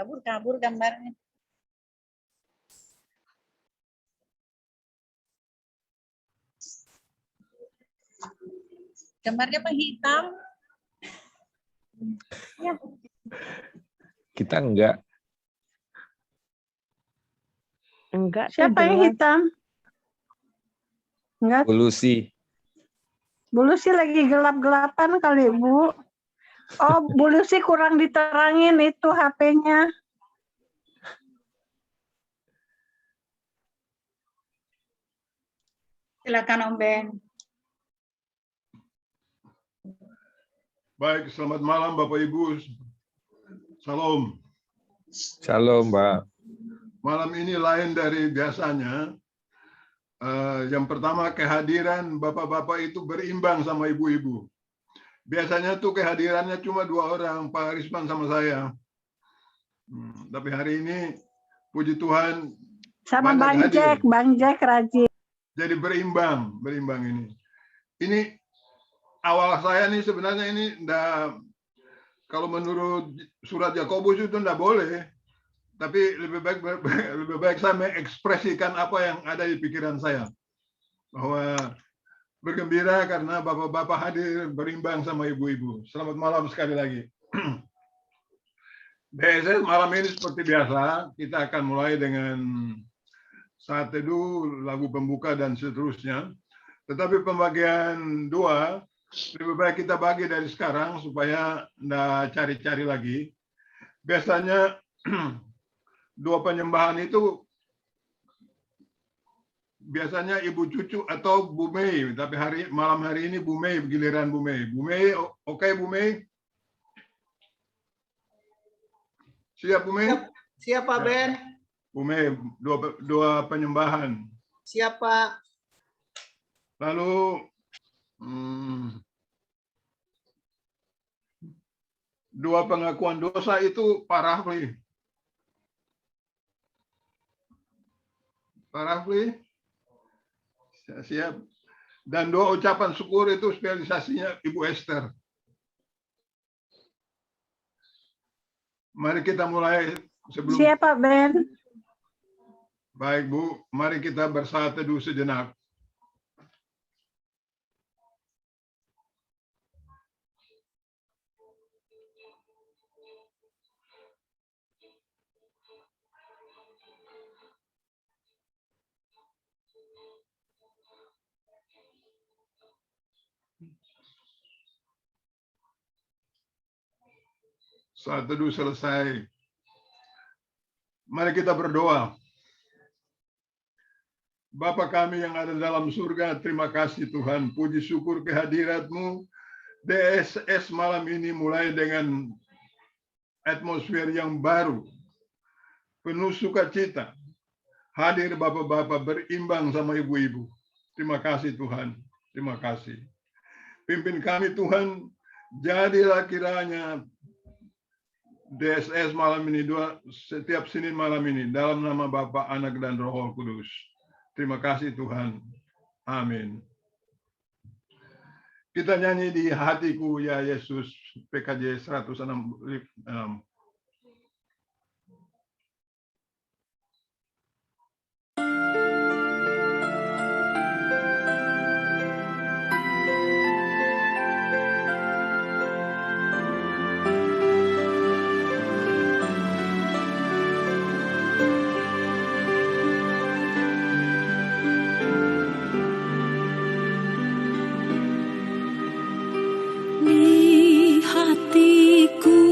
Kabur gambarnya. Gambarnya apa hitam? Ya. Kita enggak. Enggak. Siapa yang hitam? Enggak. Bu Lucy. Bu Lucy lagi gelap-gelapan kali, Bu. Oh, Bu Lucy kurang diterangin itu HP-nya. Silakan Om Ben. Baik, selamat malam Bapak Ibu. Salam. Shalom, Mbak. Malam ini lain dari biasanya. Yang pertama, kehadiran Bapak-Bapak itu berimbang sama Ibu-Ibu. Biasanya tuh kehadirannya cuma 2 orang, Pak Risman sama saya. Tapi hari ini, puji Tuhan, Sama Bang banyak Jack, hadir. Bang Jack rajin. Jadi berimbang ini. Ini awal saya nih sebenarnya ini kalau menurut surat Yakobus itu enggak boleh. Tapi lebih baik saya mengekspresikan apa yang ada di pikiran saya. Bahwa bergembira karena Bapak-Bapak hadir berimbang sama Ibu-Ibu. Selamat malam sekali lagi. DSS malam ini seperti biasa, kita akan mulai dengan saat teduh, lagu pembuka, dan seterusnya. Tetapi pembagian 2, lebih baik kita bagi dari sekarang supaya nggak cari-cari lagi. Biasanya 2 penyembahan itu biasanya Ibu Cucu atau Bu Mei, tapi malam hari ini Bu Mei, giliran Bu Mei. Bu Mei, oke Bu Mei? Siap Bu Mei? Siap Pak Ben. Bu Mei, 2 penyembahan. Siap Pak. Lalu 2 pengakuan dosa itu Pak Rafli. Pak Rafli, siap. Dan 2 ucapan syukur itu spesialisasinya Ibu Esther. Mari kita mulai sebelum. Siap Pak Ben. Baik Bu, mari kita bersaat teduh sejenak. Saat teduh selesai, mari kita berdoa. Bapa kami yang ada dalam surga, terima kasih Tuhan. Puji syukur kehadirat-Mu. DSS malam ini mulai dengan atmosfer yang baru. Penuh sukacita. Hadir Bapak-Bapak berimbang sama Ibu-Ibu. Terima kasih Tuhan. Terima kasih. Pimpin kami Tuhan. Jadilah kiranya DSS malam ini, setiap Senin malam ini, dalam nama Bapa, Anak, dan Roh Kudus. Terima kasih Tuhan. Amin. Kita nyanyi di hatiku ya Yesus, PKJ 106. Di hatiku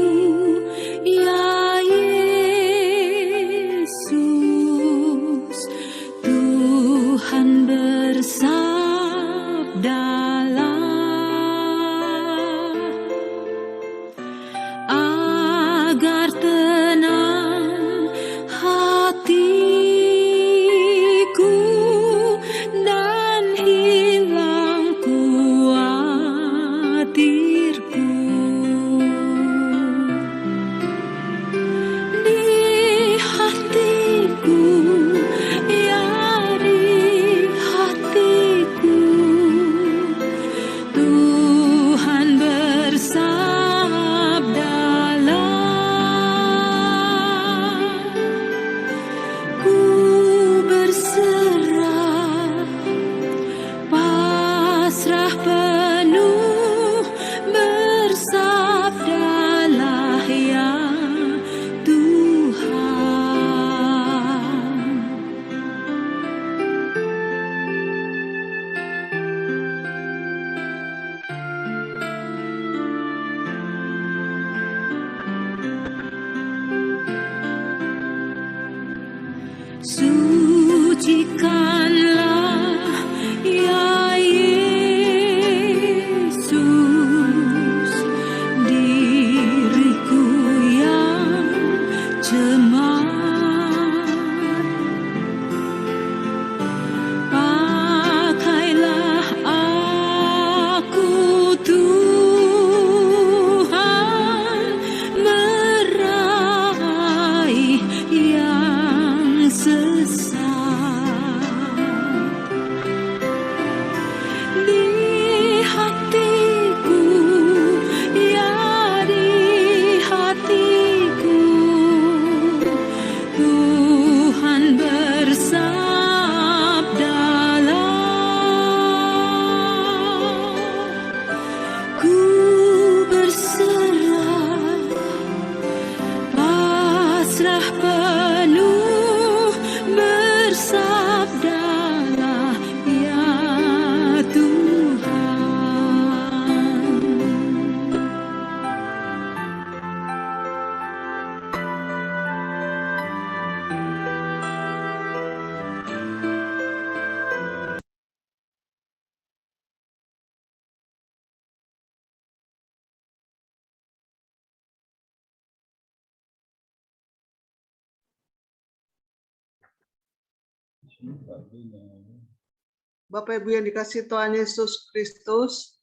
Bapak Ibu yang dikasihi Tuhan Yesus Kristus,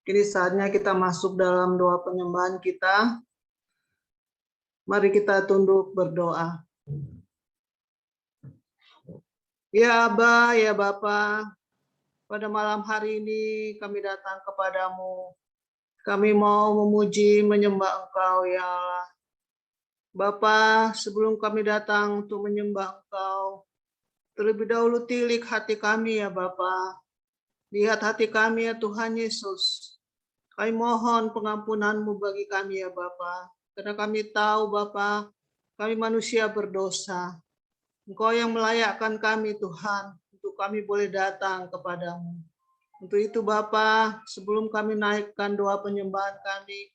kini saatnya kita masuk dalam doa penyembahan kita. Mari kita tunduk berdoa. Ya Aba, ya Bapa, pada malam hari ini kami datang kepadamu. Kami mau memuji, menyembah Engkau, ya Allah. Bapa, sebelum kami datang untuk menyembah Engkau, terlebih dahulu tilik hati kami, ya Bapa. Lihat hati kami, ya Tuhan Yesus. Kami mohon pengampunan-Mu bagi kami, ya Bapa. Karena kami tahu, Bapa, kami manusia berdosa. Engkau yang melayakkan kami, Tuhan, untuk kami boleh datang kepadamu. Untuk itu, Bapa, sebelum kami naikkan doa penyembahan kami,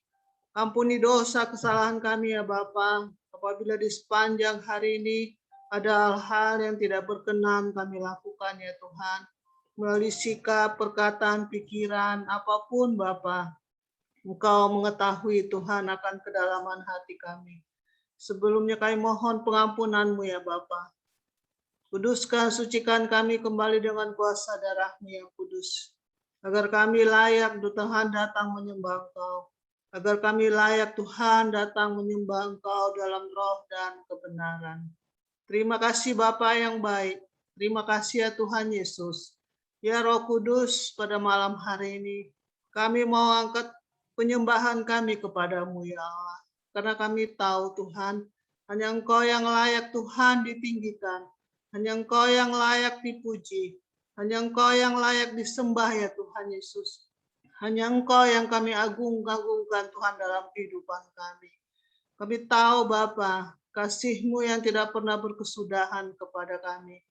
ampuni dosa kesalahan kami, ya Bapa. Apabila di sepanjang hari ini ada hal-hal yang tidak berkenan kami lakukan, ya Tuhan. Melalui sikap, perkataan, pikiran, apapun, Bapa. Engkau mengetahui, Tuhan, akan kedalaman hati kami. Sebelumnya kami mohon pengampunan-Mu, ya Bapa. Kuduskan, sucikan kami kembali dengan kuasa darah-Mu yang kudus. Agar kami layak, Tuhan, datang menyembah Engkau. Agar kami layak, Tuhan, datang menyembah Engkau dalam roh dan kebenaran. Terima kasih Bapa yang baik. Terima kasih ya Tuhan Yesus. Ya Roh Kudus, pada malam hari ini, kami mau angkat penyembahan kami kepadamu, ya Allah. Karena kami tahu, Tuhan, hanya Engkau yang layak, Tuhan, ditinggikan. Hanya Engkau yang layak dipuji. Hanya Engkau yang layak disembah, ya Tuhan Yesus. Hanya Engkau yang kami agungkan, Tuhan, dalam kehidupan kami. Kami tahu, Bapa, kasih-Mu yang tidak pernah berkesudahan kepada kami.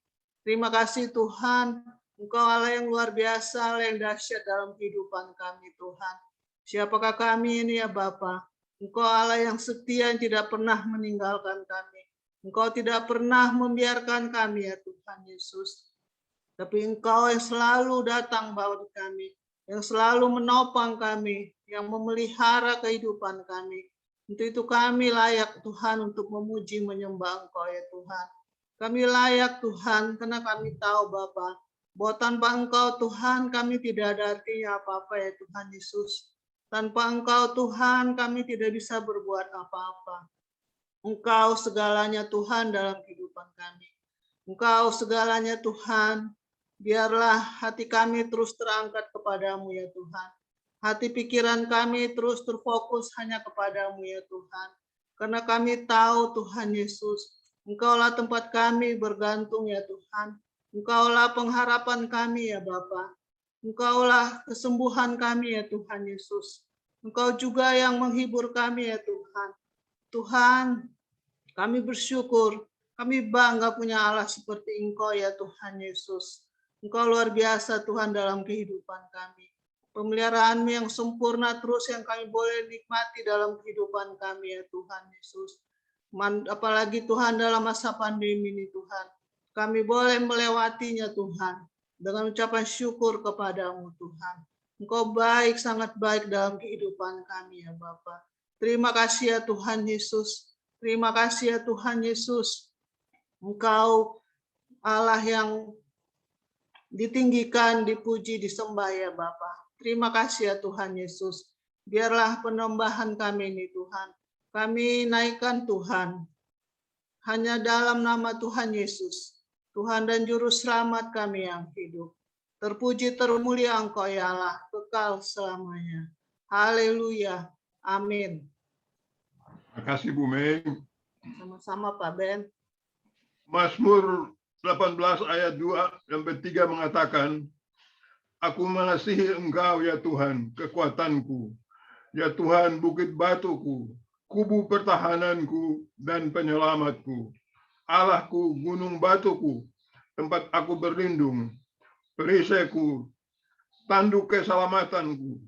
Terima kasih, Tuhan. Engkau Allah yang luar biasa, Allah yang dahsyat dalam kehidupan kami, Tuhan. Siapakah kami ini, ya Bapa? Engkau Allah yang setia, yang tidak pernah meninggalkan kami. Engkau tidak pernah membiarkan kami, ya Tuhan Yesus. Tapi Engkau yang selalu datang bagi kami, yang selalu menopang kami, yang memelihara kehidupan kami. Untuk itu kami layak, Tuhan, untuk memuji, menyembah Engkau, ya Tuhan. Kami layak, Tuhan, karena kami tahu, Bapa, bahwa tanpa Engkau, Tuhan, kami tidak ada artinya apa-apa, ya Tuhan Yesus. Tanpa Engkau, Tuhan, kami tidak bisa berbuat apa-apa. Engkau segalanya, Tuhan, dalam kehidupan kami. Engkau segalanya, Tuhan. Biarlah hati kami terus terangkat kepadamu, ya Tuhan. Hati pikiran kami terus terfokus hanya kepadamu, ya Tuhan. Karena kami tahu, Tuhan Yesus, Engkaulah tempat kami bergantung, ya Tuhan. Engkaulah pengharapan kami, ya Bapa. Engkaulah kesembuhan kami, ya Tuhan Yesus. Engkau juga yang menghibur kami, ya Tuhan. Tuhan, kami bersyukur, kami bangga punya Allah seperti Engkau, ya Tuhan Yesus. Engkau luar biasa, Tuhan, dalam kehidupan kami. Pemeliharaan-Mu yang sempurna terus yang kami boleh nikmati dalam kehidupan kami, ya Tuhan Yesus. Apalagi Tuhan dalam masa pandemi ini, Tuhan. Kami boleh melewatinya, Tuhan. Dengan ucapan syukur kepadamu, Tuhan. Engkau baik, sangat baik dalam kehidupan kami, ya Bapa. Terima kasih ya Tuhan Yesus. Terima kasih ya Tuhan Yesus. Engkau Allah yang ditinggikan, dipuji, disembah ya Bapa. Terima kasih ya Tuhan Yesus. Biarlah penyembahan kami ini Tuhan. Kami naikkan Tuhan. Hanya dalam nama Tuhan Yesus. Tuhan dan Juru Selamat kami yang hidup. Terpuji termulia Engkau ya Allah. Kekal selamanya. Haleluya. Amin. Terima kasih Bu Meng. Sama-sama Pak Ben. Mazmur 18 ayat 2 sampai 3 mengatakan, Aku mengasihi Engkau ya Tuhan, kekuatanku. Ya Tuhan, bukit batuku, kubu pertahananku dan penyelamatku. Allahku, gunung batuku, tempat aku berlindung. Perisaiku, tanduk keselamatanku,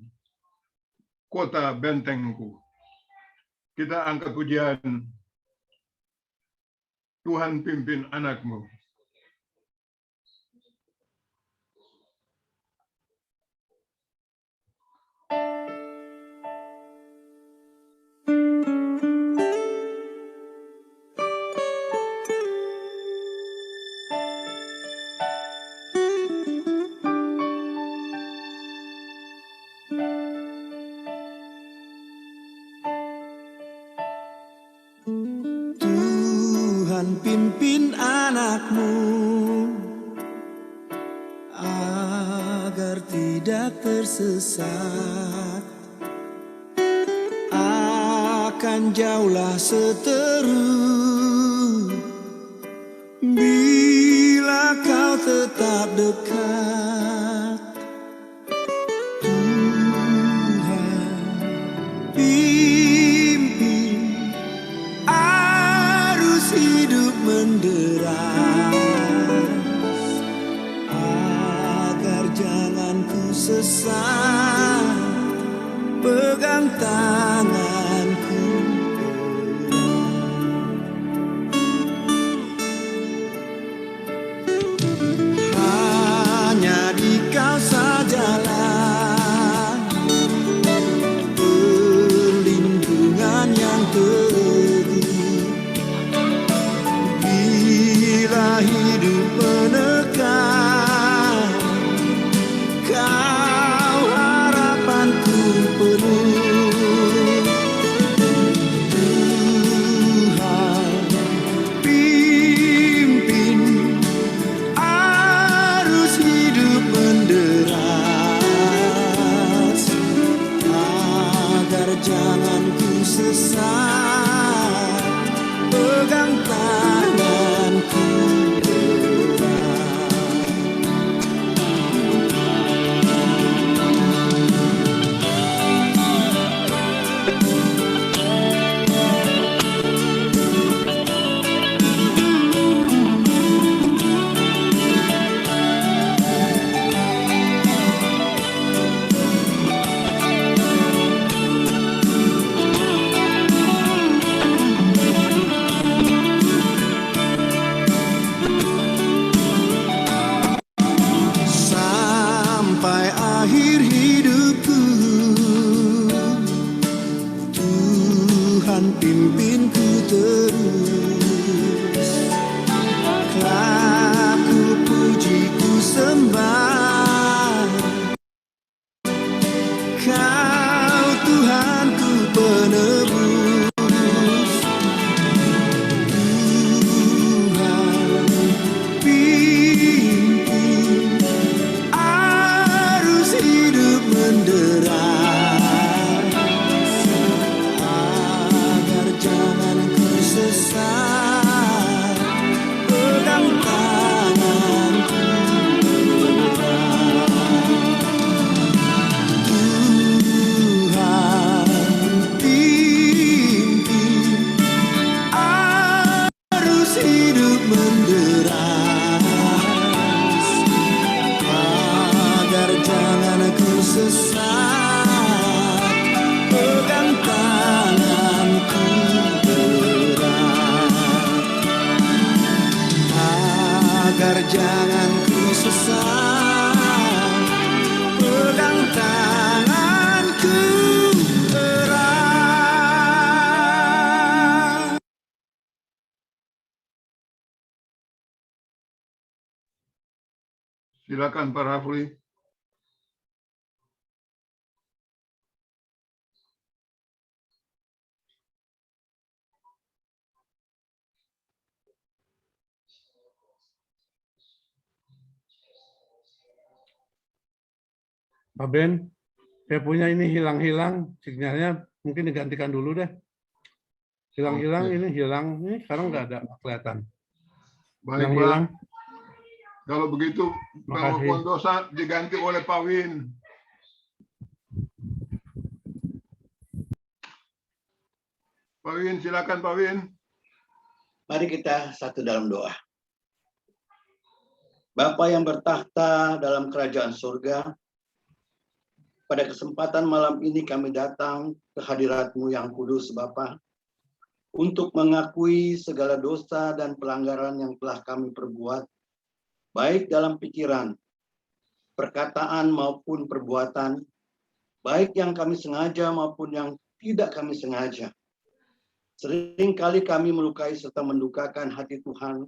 kota bentengku. Kita angkat pujian. Tuhan pimpin anakmu. Tuhan pimpin anakmu agar tidak tersesat, akan jauhlah seteru bila kau tetap dekat. Tuhan pimpin arus hidup menderas, agar jangan ku sesat, pegang tanganku. Hanya di kau sajalah perlindungan yang teguh. Bila hidup menekan, kau harapanku penuh. Tuhan pimpin arus hidup menderas, agar jangan ku sesat, pegang tanganku erat. Sampai akhir hidupku, Tuhan pimpinku terus. Kelak ku puji ku sembah, Kau Tuhanku penebus. Tuhan pimpin arus hidup menderas, agar jangan ku sesat, pegang tanganku erat. Tuhan pimpin arus hidup menderas, agar jangan ku sesat, pegang tanganku erat. Agar jangan ku sesat, pegang tanganku erat. Silakan Pak Rafli. Pak Ben, saya punya ini hilang-hilang, sinyalnya mungkin digantikan dulu deh. Hilang-hilang, Oke. ini hilang, ini sekarang nggak ada, nggak kelihatan. Baik, Hilang-hilang. Pak. Kalau begitu, Makasih. telepon dosa diganti oleh Pak Win. Pak Win, silakan Pak Win. Mari kita satu dalam doa. Bapa yang bertahta dalam kerajaan surga, pada kesempatan malam ini kami datang ke hadirat-Mu yang kudus, Bapa, untuk mengakui segala dosa dan pelanggaran yang telah kami perbuat, baik dalam pikiran, perkataan maupun perbuatan, baik yang kami sengaja maupun yang tidak kami sengaja. Seringkali kami melukai serta mendukakan hati Tuhan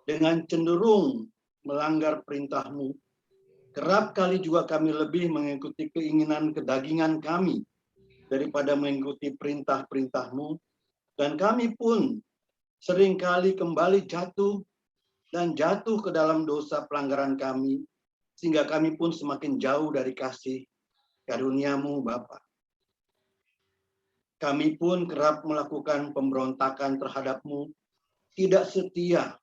dengan cenderung melanggar perintah-Mu. Kerap kali juga kami lebih mengikuti keinginan kedagingan kami daripada mengikuti perintah-perintah-Mu. Dan kami pun seringkali kembali jatuh dan jatuh ke dalam dosa pelanggaran kami, sehingga kami pun semakin jauh dari kasih karunia-Mu, Bapa. Kami pun kerap melakukan pemberontakan terhadap-Mu, tidak setia,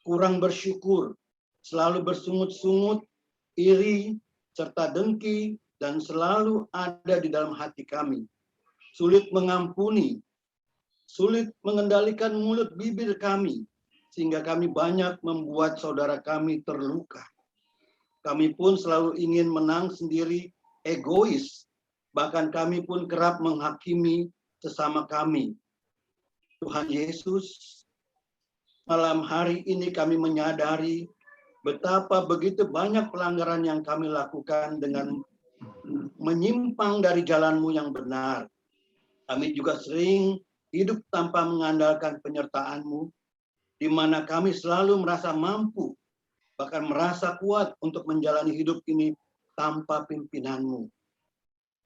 kurang bersyukur, selalu bersungut-sungut, iri, serta dengki, dan selalu ada di dalam hati kami. Sulit mengampuni, sulit mengendalikan mulut bibir kami, sehingga kami banyak membuat saudara kami terluka. Kami pun selalu ingin menang sendiri, egois, bahkan kami pun kerap menghakimi sesama kami. Tuhan Yesus, malam hari ini kami menyadari betapa begitu banyak pelanggaran yang kami lakukan dengan menyimpang dari jalan-Mu yang benar. Kami juga sering hidup tanpa mengandalkan penyertaan-Mu, di mana kami selalu merasa mampu, bahkan merasa kuat untuk menjalani hidup ini tanpa pimpinan-Mu.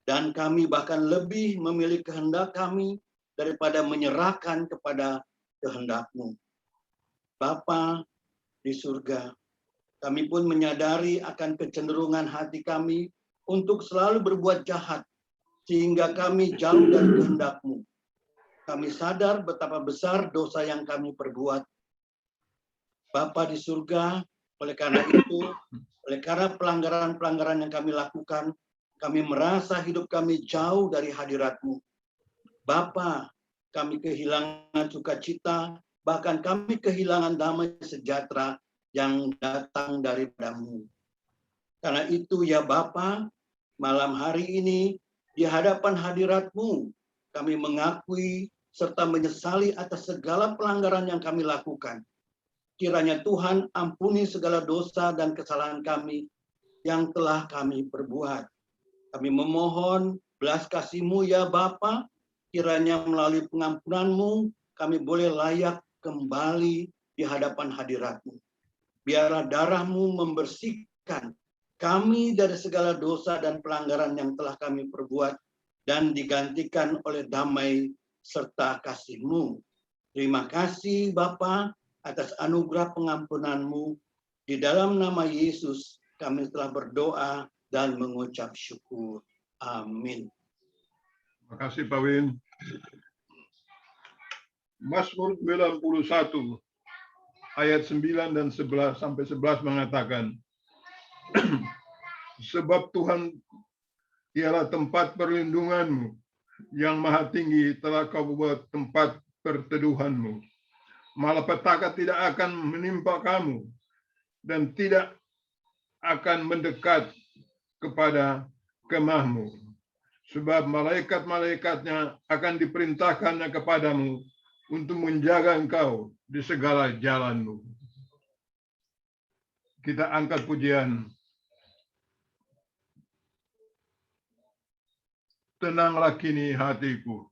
Dan kami bahkan lebih memilih kehendak kami daripada menyerahkan kepada kehendak-Mu. Bapa di surga, kami pun menyadari akan kecenderungan hati kami untuk selalu berbuat jahat, sehingga kami jauh dari kehendak-Mu. Kami sadar betapa besar dosa yang kami perbuat. Bapa di surga, oleh karena itu, oleh karena pelanggaran-pelanggaran yang kami lakukan, kami merasa hidup kami jauh dari hadirat-Mu. Bapa, kami kehilangan sukacita, bahkan kami kehilangan damai sejahtera yang datang daripada-Mu. Karena itu ya Bapa, malam hari ini di hadapan hadirat-Mu, kami mengakui serta menyesali atas segala pelanggaran yang kami lakukan. Kiranya Tuhan ampuni segala dosa dan kesalahan kami yang telah kami perbuat. Kami memohon belas kasih-Mu ya Bapa, kiranya melalui pengampunan-Mu kami boleh layak kembali di hadapan hadirat-Mu. Biarlah darah-Mu membersihkan kami dari segala dosa dan pelanggaran yang telah kami perbuat dan digantikan oleh damai serta kasih-Mu. Terima kasih Bapa atas anugerah pengampunan-Mu. Di dalam nama Yesus kami telah berdoa dan mengucap syukur. Amin. Terima kasih Pak Win. Mazmur 91 ayat 9 dan 11 sampai 11 mengatakan, sebab Tuhan ialah tempat perlindungan-Mu, yang maha tinggi telah Kau buat tempat perteduhan-Mu. Malapetaka tidak akan menimpa kamu dan tidak akan mendekat kepada kemah-Mu, sebab malaikat-malaikatnya akan diperintahkannya kepadamu untuk menjaga engkau di segala jalan-Mu. Kita angkat pujian. Tenanglah kini hatiku.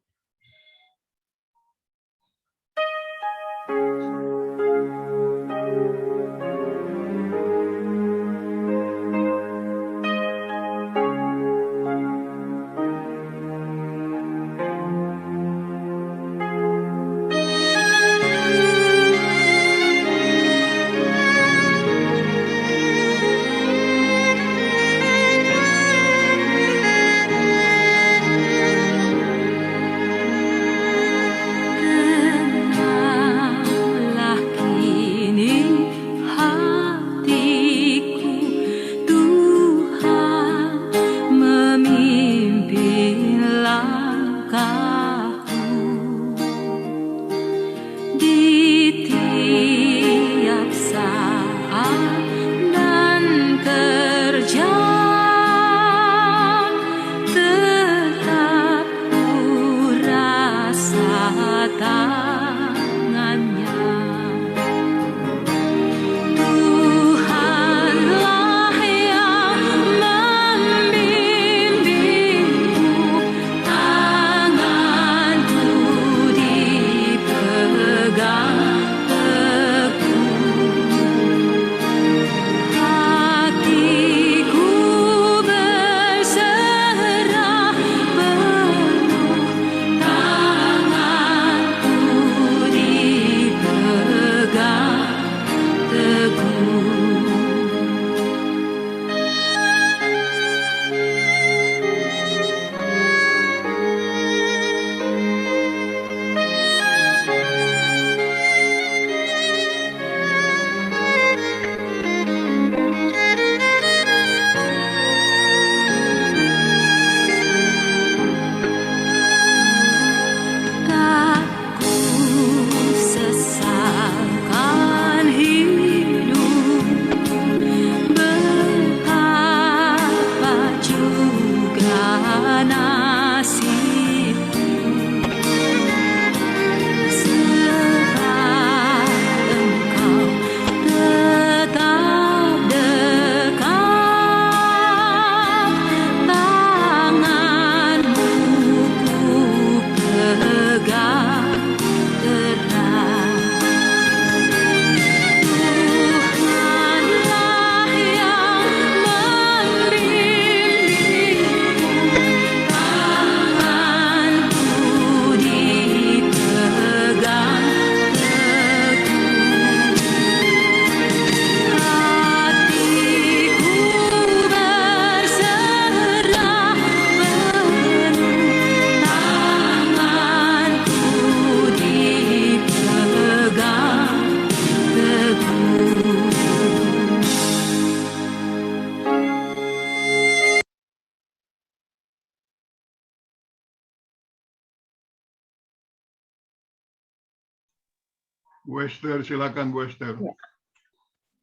Bu Esther, silakan Bu Esther. Ya.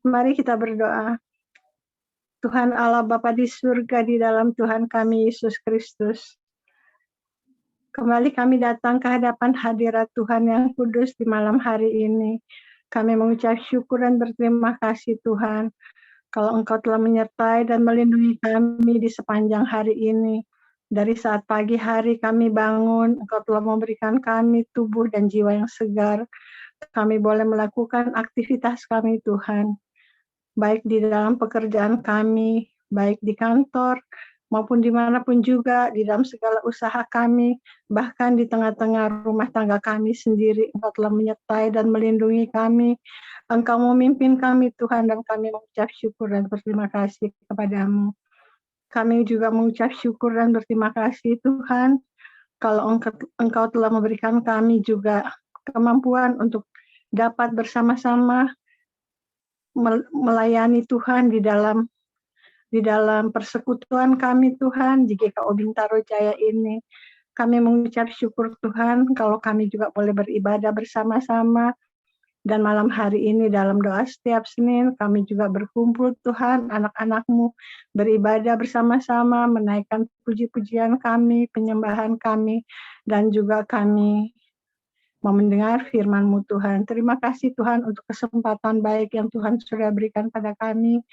Mari kita berdoa. Tuhan Allah Bapa di surga, di dalam Tuhan kami Yesus Kristus. Kembali kami datang ke hadapan hadirat Tuhan yang kudus di malam hari ini. Kami mengucap syukur dan berterima kasih Tuhan, kalau Engkau telah menyertai dan melindungi kami di sepanjang hari ini. Dari saat pagi hari kami bangun, Engkau telah memberikan kami tubuh dan jiwa yang segar. Kami boleh melakukan aktivitas kami Tuhan, baik di dalam pekerjaan kami, baik di kantor, maupun dimanapun juga, di dalam segala usaha kami, bahkan di tengah-tengah rumah tangga kami sendiri, Engkau telah menyertai dan melindungi kami. Engkau memimpin kami Tuhan, dan kami mengucap syukur dan berterima kasih kepadamu. Kami juga mengucap syukur dan berterima kasih Tuhan, kalau Engkau telah memberikan kami juga kemampuan untuk dapat bersama-sama melayani Tuhan di dalam persekutuan kami Tuhan di GKO Bintaro Jaya ini. Kami mengucap syukur Tuhan kalau kami juga boleh beribadah bersama-sama. Dan malam hari ini dalam doa setiap Senin kami juga berkumpul Tuhan, anak-anak-Mu beribadah bersama-sama, menaikkan puji-pujian kami, penyembahan kami, dan juga kami mau mendengar firman-Mu Tuhan. Terima kasih Tuhan untuk kesempatan baik yang Tuhan sudah berikan pada kami.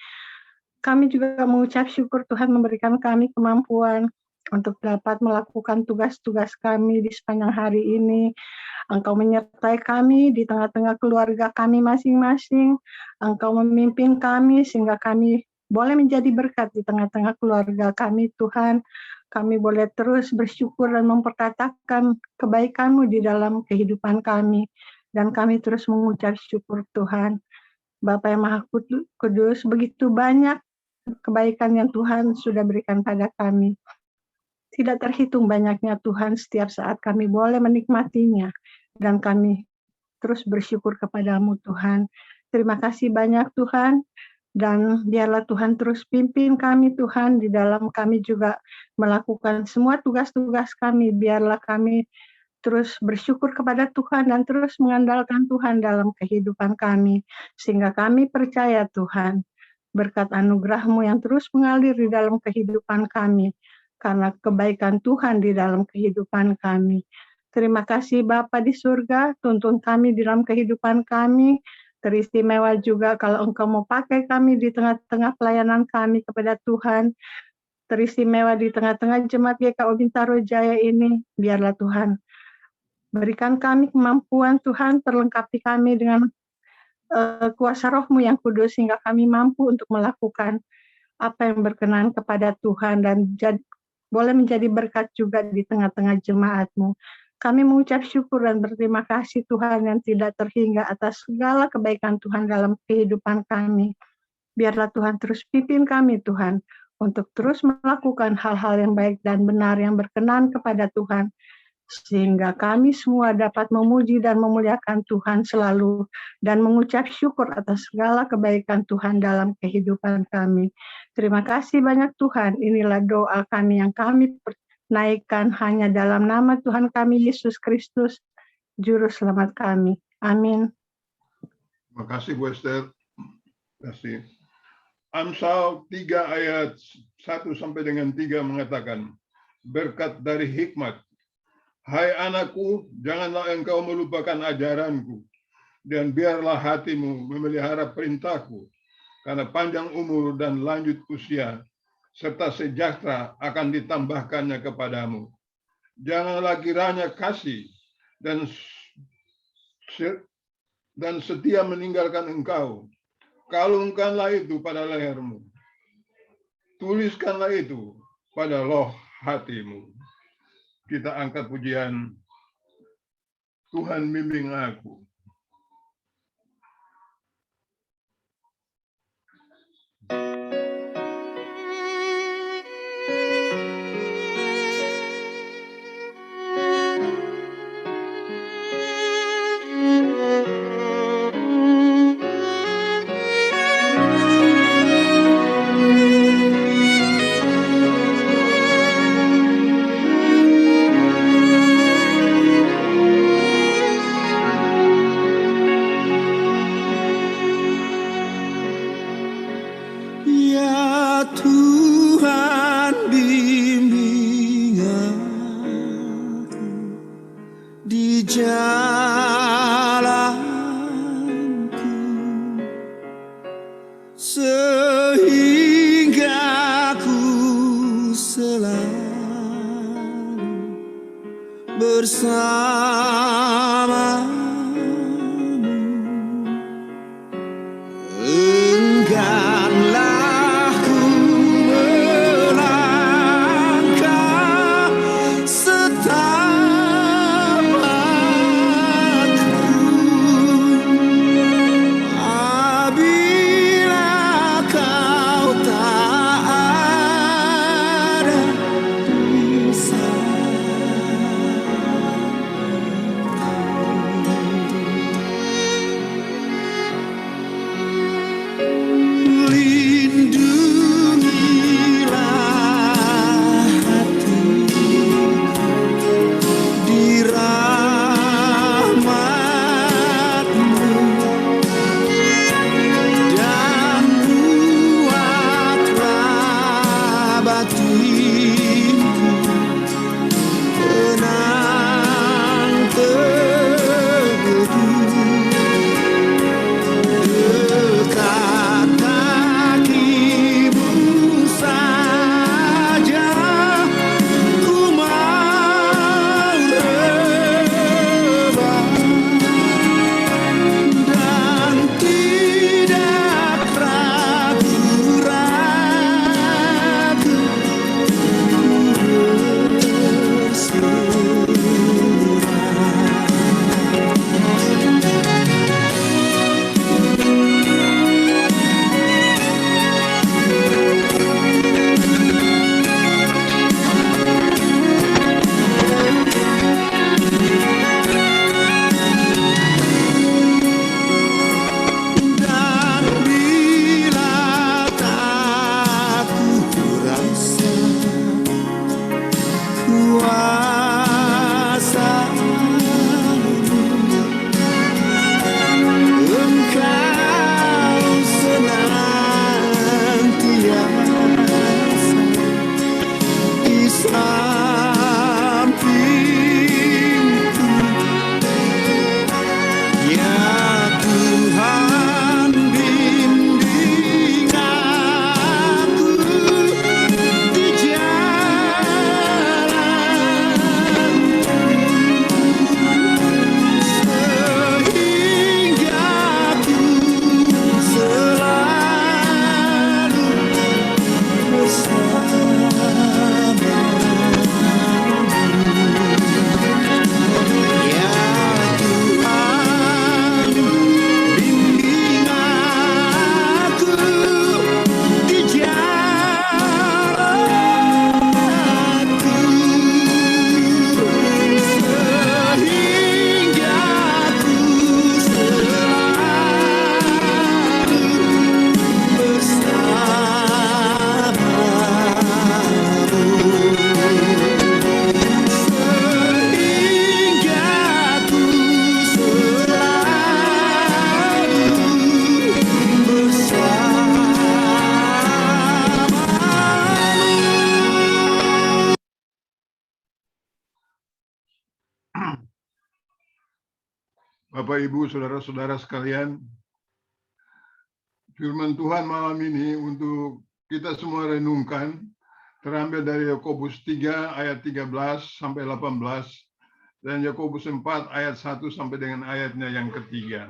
Kami juga mengucap syukur Tuhan memberikan kami kemampuan untuk dapat melakukan tugas-tugas kami di sepanjang hari ini. Engkau menyertai kami di tengah-tengah keluarga kami masing-masing. Engkau memimpin kami sehingga kami boleh menjadi berkat di tengah-tengah keluarga kami Tuhan. Kami boleh terus bersyukur dan memperkatakan kebaikan-Mu di dalam kehidupan kami. Dan kami terus mengucap syukur Tuhan. Bapa yang Maha Kudus, begitu banyak kebaikan yang Tuhan sudah berikan pada kami. Tidak terhitung banyaknya Tuhan, setiap saat kami boleh menikmatinya. Dan kami terus bersyukur kepadamu Tuhan. Terima kasih banyak Tuhan. Dan biarlah Tuhan terus pimpin kami Tuhan, di dalam kami juga melakukan semua tugas-tugas kami. Biarlah kami terus bersyukur kepada Tuhan dan terus mengandalkan Tuhan dalam kehidupan kami. Sehingga kami percaya Tuhan, berkat anugerah-Mu yang terus mengalir di dalam kehidupan kami. Karena kebaikan Tuhan di dalam kehidupan kami. Terima kasih Bapa di surga, tuntun kami di dalam kehidupan kami. Teristimewa juga kalau Engkau mau pakai kami di tengah-tengah pelayanan kami kepada Tuhan. Teristimewa di tengah-tengah jemaat GKO Bintaro Jaya ini. Biarlah Tuhan berikan kami kemampuan Tuhan, perlengkapi kami dengan kuasa Roh-Mu yang kudus, sehingga kami mampu untuk melakukan apa yang berkenan kepada Tuhan dan boleh menjadi berkat juga di tengah-tengah jemaat-Mu. Kami mengucap syukur dan berterima kasih Tuhan yang tidak terhingga atas segala kebaikan Tuhan dalam kehidupan kami. Biarlah Tuhan terus pimpin kami Tuhan, untuk terus melakukan hal-hal yang baik dan benar yang berkenan kepada Tuhan, sehingga kami semua dapat memuji dan memuliakan Tuhan selalu, dan mengucap syukur atas segala kebaikan Tuhan dalam kehidupan kami. Terima kasih banyak Tuhan, inilah doa kami yang kami naikkan hanya dalam nama Tuhan kami Yesus Kristus, Juru Selamat kami. Amin. Terima kasih Bu Esther. Terima kasih. Amsal 3 ayat 1 sampai dengan 3 mengatakan, berkat dari hikmat. Hai anakku, janganlah engkau melupakan ajaranku, dan biarlah hatimu memelihara perintahku, karena panjang umur dan lanjut usia, serta sejahtera akan ditambahkannya kepadamu. Janganlah kiranya kasih dan setia meninggalkan engkau. Kalungkanlah itu pada lehermu. Tuliskanlah itu pada loh hatimu. Kita angkat pujian, Tuhan bimbing aku. jalanku, sehingga ku selalu bersamamu. Engganlah ku melangkah setapakku, apabila kau tak ada di lindungilah hatiku di rahmat-Mu dan buatlah batinku tenang teduh. Dekat kakimu saja ku mau rebah, dan tidak ragu-ragu dan bila tak ku rasa kuasa Engkau senantiasa di sampingku. Ya Tuhan, bimbing aku di jalanku, sehingga ku selalu bersamamu. Ya Tuhan, bimbing aku di jalanku, sehingga ku selalu bersamamu. Sehingga ku selalu bersamamu. Bapak, Ibu, saudara-saudara sekalian, firman Tuhan malam ini untuk kita semua renungkan terambil dari Yakobus 3 ayat 13 sampai 18 dan Yakobus 4 ayat 1 sampai dengan ayatnya yang ketiga.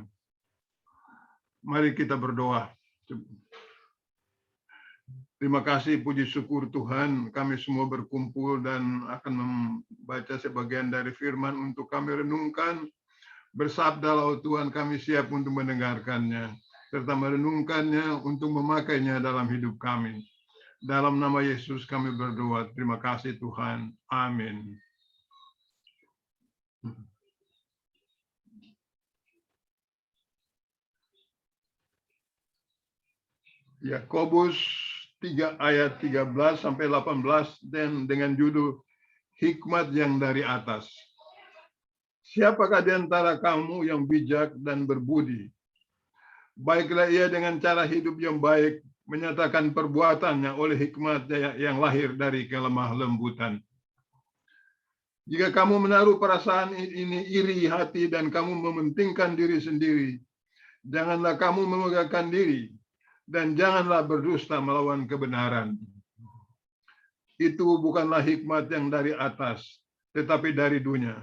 Mari kita berdoa. Terima kasih, puji syukur Tuhan, kami semua berkumpul dan akan membaca sebagian dari firman untuk kami renungkan. Bersabdalah Tuhan, kami siap untuk mendengarkannya, serta merenungkannya untuk memakainya dalam hidup kami. Dalam nama Yesus kami berdoa. Terima kasih Tuhan. Amin. Yakobus 3 ayat 13 sampai 18 dan dengan judul Hikmat yang dari atas. Siapakah di antara kamu yang bijak dan berbudi? Baiklah ia dengan cara hidup yang baik, menyatakan perbuatannya oleh hikmat yang lahir dari kelemah lembutan. Jika kamu menaruh perasaan ini iri hati dan kamu mementingkan diri sendiri, janganlah kamu memegahkan diri dan janganlah berdusta melawan kebenaran. Itu bukanlah hikmat yang dari atas, tetapi dari dunia,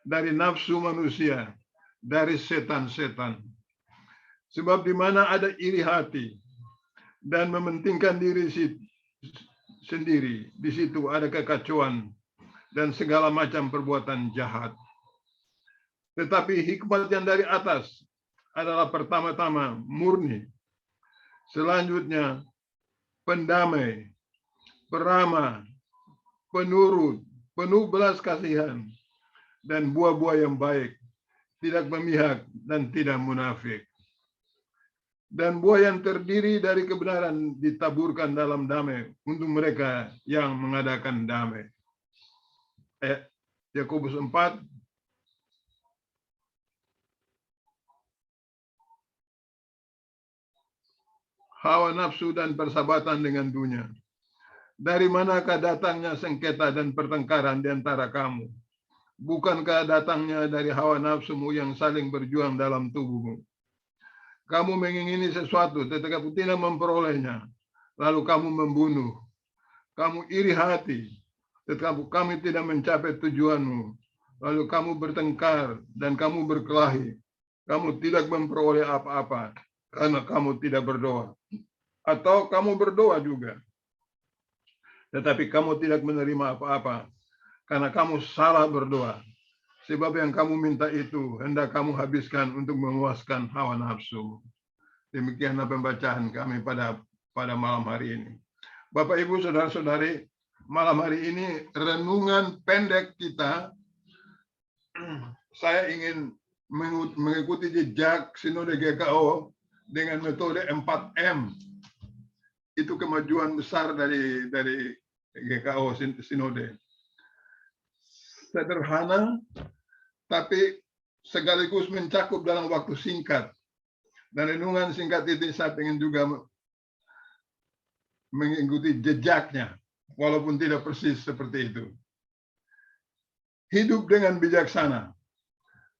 dari nafsu manusia, dari setan-setan. Sebab di mana ada iri hati dan mementingkan diri sendiri, di situ ada kekacauan dan segala macam perbuatan jahat. Tetapi hikmat yang dari atas adalah pertama-tama murni, selanjutnya pendamai, peramah, penurut, penuh belas kasihan, dan buah-buah yang baik, tidak memihak dan tidak munafik. Dan buah yang terdiri dari kebenaran ditaburkan dalam damai untuk mereka yang mengadakan damai. Yakobus 4 hawa nafsu dan persahabatan dengan dunia. Dari manakah datangnya sengketa dan pertengkaran di antara kamu? Bukankah datangnya dari hawa nafsumu yang saling berjuang dalam tubuhmu? Kamu mengingini sesuatu tetapi tidak memperolehnya, lalu kamu membunuh. Kamu iri hati tetapi kami tidak mencapai tujuanmu. Lalu kamu bertengkar dan kamu berkelahi. Kamu tidak memperoleh apa-apa karena kamu tidak berdoa. Atau kamu berdoa juga, tetapi kamu tidak menerima apa-apa karena kamu salah berdoa. Sebab yang kamu minta itu hendak kamu habiskan untuk memuaskan hawa nafsu. Demikianlah pembacaan kami pada malam hari ini. Bapak, Ibu, saudara-saudari, malam hari ini renungan pendek kita. Saya ingin mengikuti jejak Sinode GKO dengan metode 4M. Itu kemajuan besar dari GKO Sinode. Sederhana, tapi sekaligus mencakup dalam waktu singkat. Dan renungan singkat itu saya ingin juga mengikuti jejaknya, walaupun tidak persis seperti itu. Hidup dengan bijaksana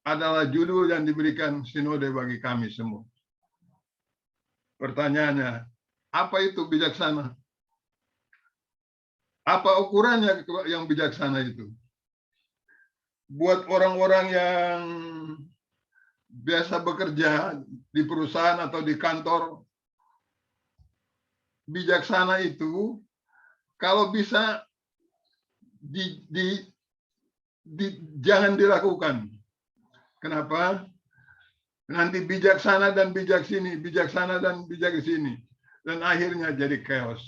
adalah judul yang diberikan Sinode bagi kami semua. Pertanyaannya, apa itu bijaksana? Apa ukurannya yang bijaksana itu? Buat orang-orang yang biasa bekerja di perusahaan atau di kantor, bijaksana itu kalau bisa jangan dilakukan. Kenapa? Nanti bijaksana dan bijak sini, bijaksana dan bijak sini, dan akhirnya jadi chaos.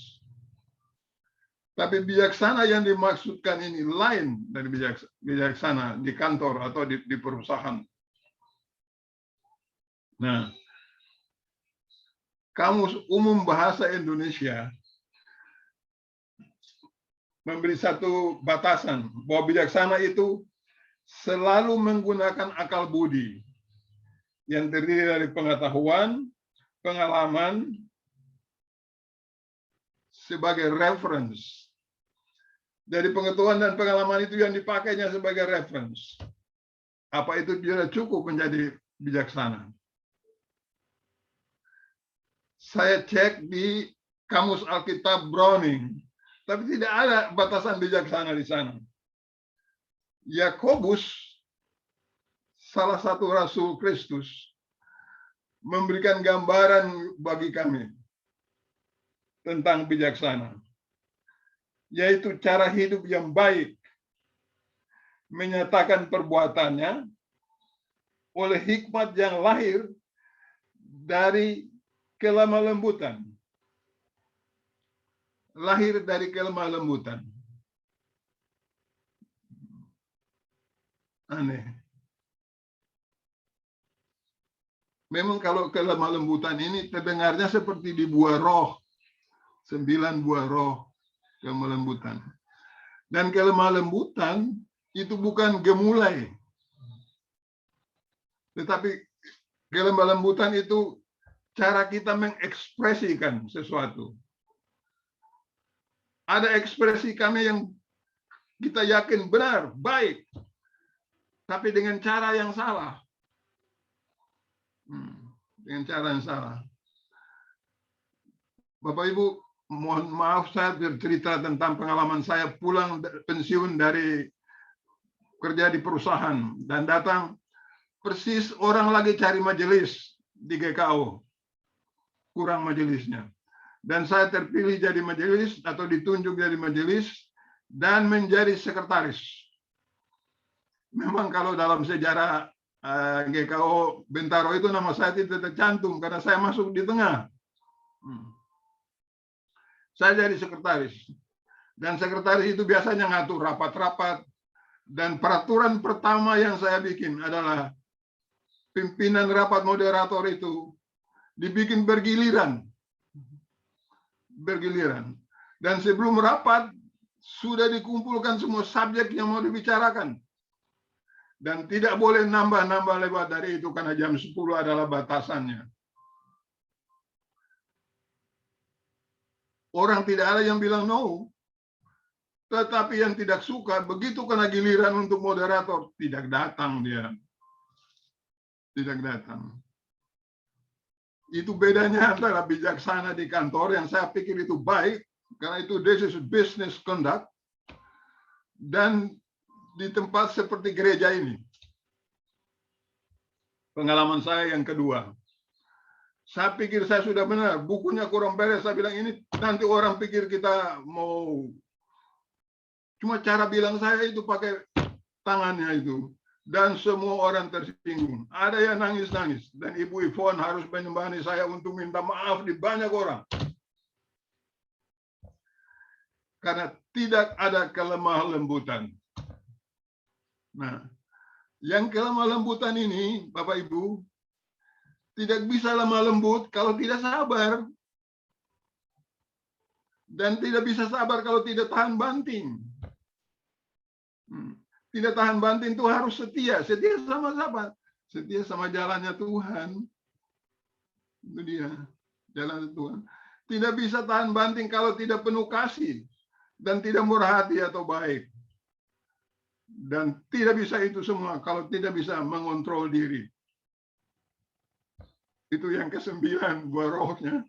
Tapi bijaksana yang dimaksudkan ini lain dari bijaksana di kantor atau di perusahaan. Nah, Kamus Umum Bahasa Indonesia memberi satu batasan bahwa bijaksana itu selalu menggunakan akal budi yang terdiri dari pengetahuan, pengalaman sebagai reference. Dari pengetahuan dan pengalaman itu yang dipakainya sebagai reference. Apa itu sudah cukup menjadi bijaksana? Saya cek di Kamus Alkitab Browning, tapi tidak ada batasan bijaksana di sana. Yakobus, salah satu rasul Kristus, memberikan gambaran bagi kami tentang bijaksana, yaitu cara hidup yang baik, menyatakan perbuatannya oleh hikmat yang lahir dari kelemah lembutan. Lahir dari kelemah lembutan. Aneh. Memang kalau kelemah lembutan ini terdengarnya seperti di buah roh. 9 buah roh kelemah lembutan. Dan kelemah lembutan itu bukan gemulai. Tetapi kelemah lembutan itu cara kita mengekspresikan sesuatu. Ada ekspresi kami yang kita yakin benar, baik, tapi dengan cara yang salah. Dengan cara yang salah. Bapak Ibu, mohon maaf saya bercerita tentang pengalaman saya pulang pensiun dari kerja di perusahaan dan datang persis orang lagi cari majelis di GKO. Kurang majelisnya. Dan saya terpilih jadi majelis atau ditunjuk jadi majelis dan menjadi sekretaris. Memang kalau dalam sejarah GKO Bintaro itu nama saya tidak tercantum karena saya masuk di tengah. Saya jadi sekretaris. Dan sekretaris itu biasanya ngatur rapat-rapat. Dan peraturan pertama yang saya bikin adalah pimpinan rapat moderator itu dibikin bergiliran. Bergiliran. Dan sebelum rapat, sudah dikumpulkan semua subjek yang mau dibicarakan. Dan tidak boleh nambah-nambah lewat dari itu karena jam 10 adalah batasannya. Orang tidak ada yang bilang no. Tetapi yang tidak suka, begitu kena giliran untuk moderator, tidak datang dia. Tidak datang. Itu bedanya antara bijaksana di kantor yang saya pikir itu baik, karena itu this is business conduct, dan di tempat seperti gereja ini. Pengalaman saya yang kedua. Saya pikir saya sudah benar, bukunya kurang beres, saya bilang ini nanti orang pikir kita mau, cuma cara bilang saya itu pakai tangannya itu. Dan semua orang tersinggung. Ada yang nangis-nangis. Dan Ibu Ivon harus menyembahani saya untuk minta maaf di banyak orang. Karena tidak ada kelemah lembutan. Nah, yang kelemah lembutan ini, Bapak Ibu, tidak bisa lemah lembut kalau tidak sabar. Dan tidak bisa sabar kalau tidak tahan banting. Tidak tahan banting itu harus setia. Setia sama siapa? Setia sama jalannya Tuhan. Itu dia. Jalan Tuhan. Tidak bisa tahan banting kalau tidak penuh kasih. Dan tidak murah hati atau baik. Dan tidak bisa itu semua kalau tidak bisa mengontrol diri. Itu yang ke-9 buah rohnya.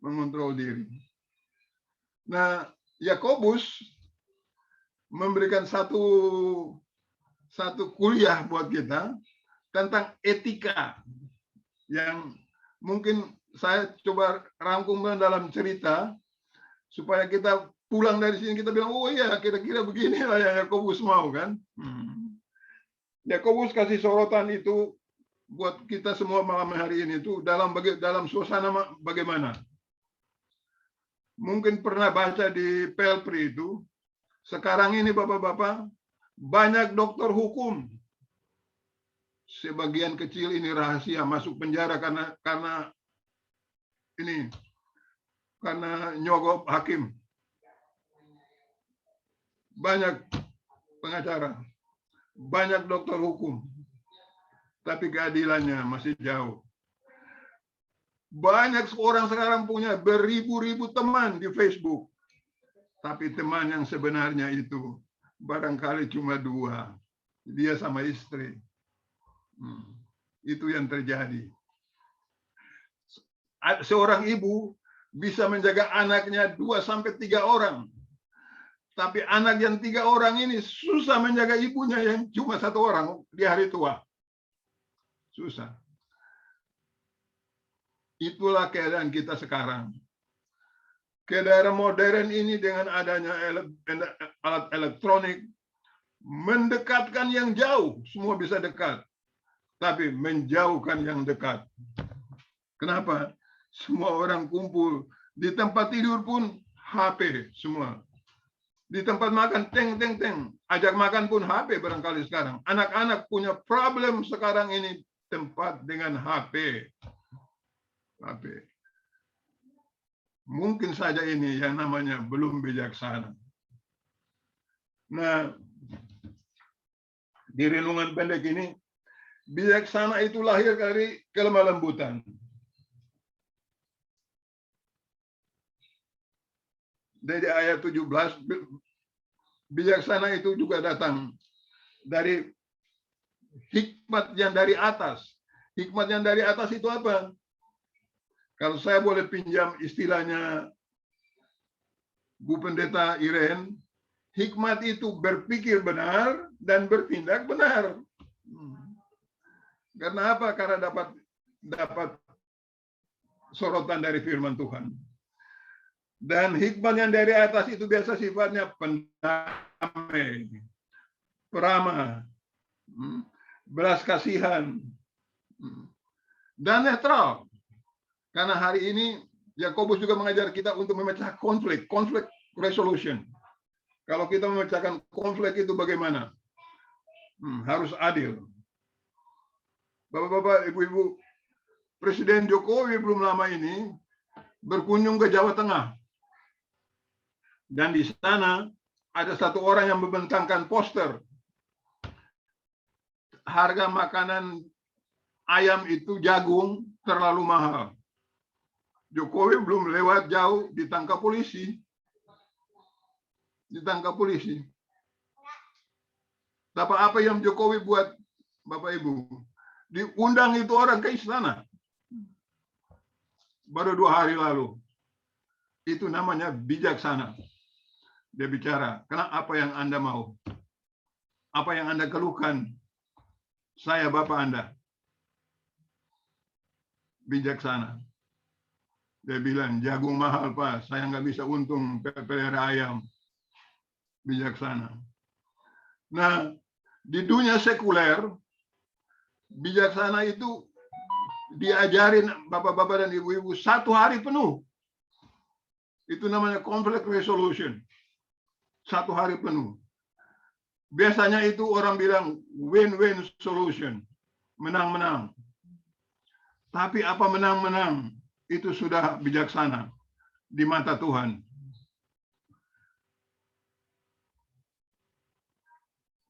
Mengontrol diri. Nah, Yakobus memberikan satu kuliah buat kita tentang etika yang mungkin saya coba rangkum dalam cerita supaya kita pulang dari sini kita bilang oh iya kira-kira beginilah yang Yakobus mau kan. Yakobus kasih sorotan itu buat kita semua malam hari ini itu dalam suasana bagaimana. Mungkin pernah baca di Pelpri itu. Sekarang ini Bapak-Bapak, banyak dokter hukum. Sebagian kecil ini rahasia masuk penjara karena nyogok hakim. Banyak pengacara, banyak dokter hukum. Tapi keadilannya masih jauh. Banyak orang sekarang punya beribu-ribu teman di Facebook. Tapi teman yang sebenarnya itu barangkali cuma 2. Dia sama istri. Itu yang terjadi. Seorang ibu bisa menjaga anaknya 2-3 orang. Tapi anak yang 3 orang ini susah menjaga ibunya yang cuma 1 orang di hari tua. Susah. Itulah keadaan kita sekarang. Keadaan modern ini dengan adanya alat elektronik mendekatkan yang jauh, semua bisa dekat, tapi menjauhkan yang dekat. Kenapa? Semua orang kumpul di tempat tidur pun HP semua. Di tempat makan teng, ajak makan pun HP barangkali sekarang. Anak-anak punya problem sekarang ini tempat dengan HP. Mungkin saja ini yang namanya belum bijaksana. Nah, di renungan pendek ini, bijaksana itu lahir dari kelemah lembutan. Dari ayat 17, Bijaksana itu juga datang dari hikmat yang dari atas. Hikmat yang dari atas itu apa? Kalau saya boleh pinjam istilahnya Bu Pendeta Iren, hikmat itu berpikir benar dan bertindak benar. Karena apa? Karena dapat sorotan dari firman Tuhan. Dan hikmat yang dari atas itu biasa sifatnya pendamai, peramah, belas kasihan, dan netral. Karena hari ini Yakobus juga mengajar kita untuk memecah konflik resolution. Kalau kita memecahkan konflik itu bagaimana? Harus adil. Bapak-bapak, ibu-ibu, Presiden Jokowi belum lama ini berkunjung ke Jawa Tengah. Dan di sana ada satu orang yang membentangkan poster. Harga makanan ayam itu jagung terlalu mahal. Jokowi belum lewat jauh ditangkap polisi. Tapi apa yang Jokowi buat, Bapak Ibu? Diundang itu orang ke istana. Baru 2 hari lalu. Itu namanya bijaksana. Dia bicara, karena apa yang Anda mau? Apa yang Anda keluhkan? Saya Bapak Anda. Bijaksana. Dia bilang, jagung mahal Pak, saya nggak bisa untung pelihara ayam. Bijaksana. Nah, di dunia sekuler, bijaksana itu diajarin Bapak-bapak dan Ibu-ibu 1 hari penuh. Itu namanya conflict resolution. 1 hari penuh. Biasanya itu orang bilang win-win solution. Menang-menang. Tapi apa menang-menang? Itu sudah bijaksana di mata Tuhan.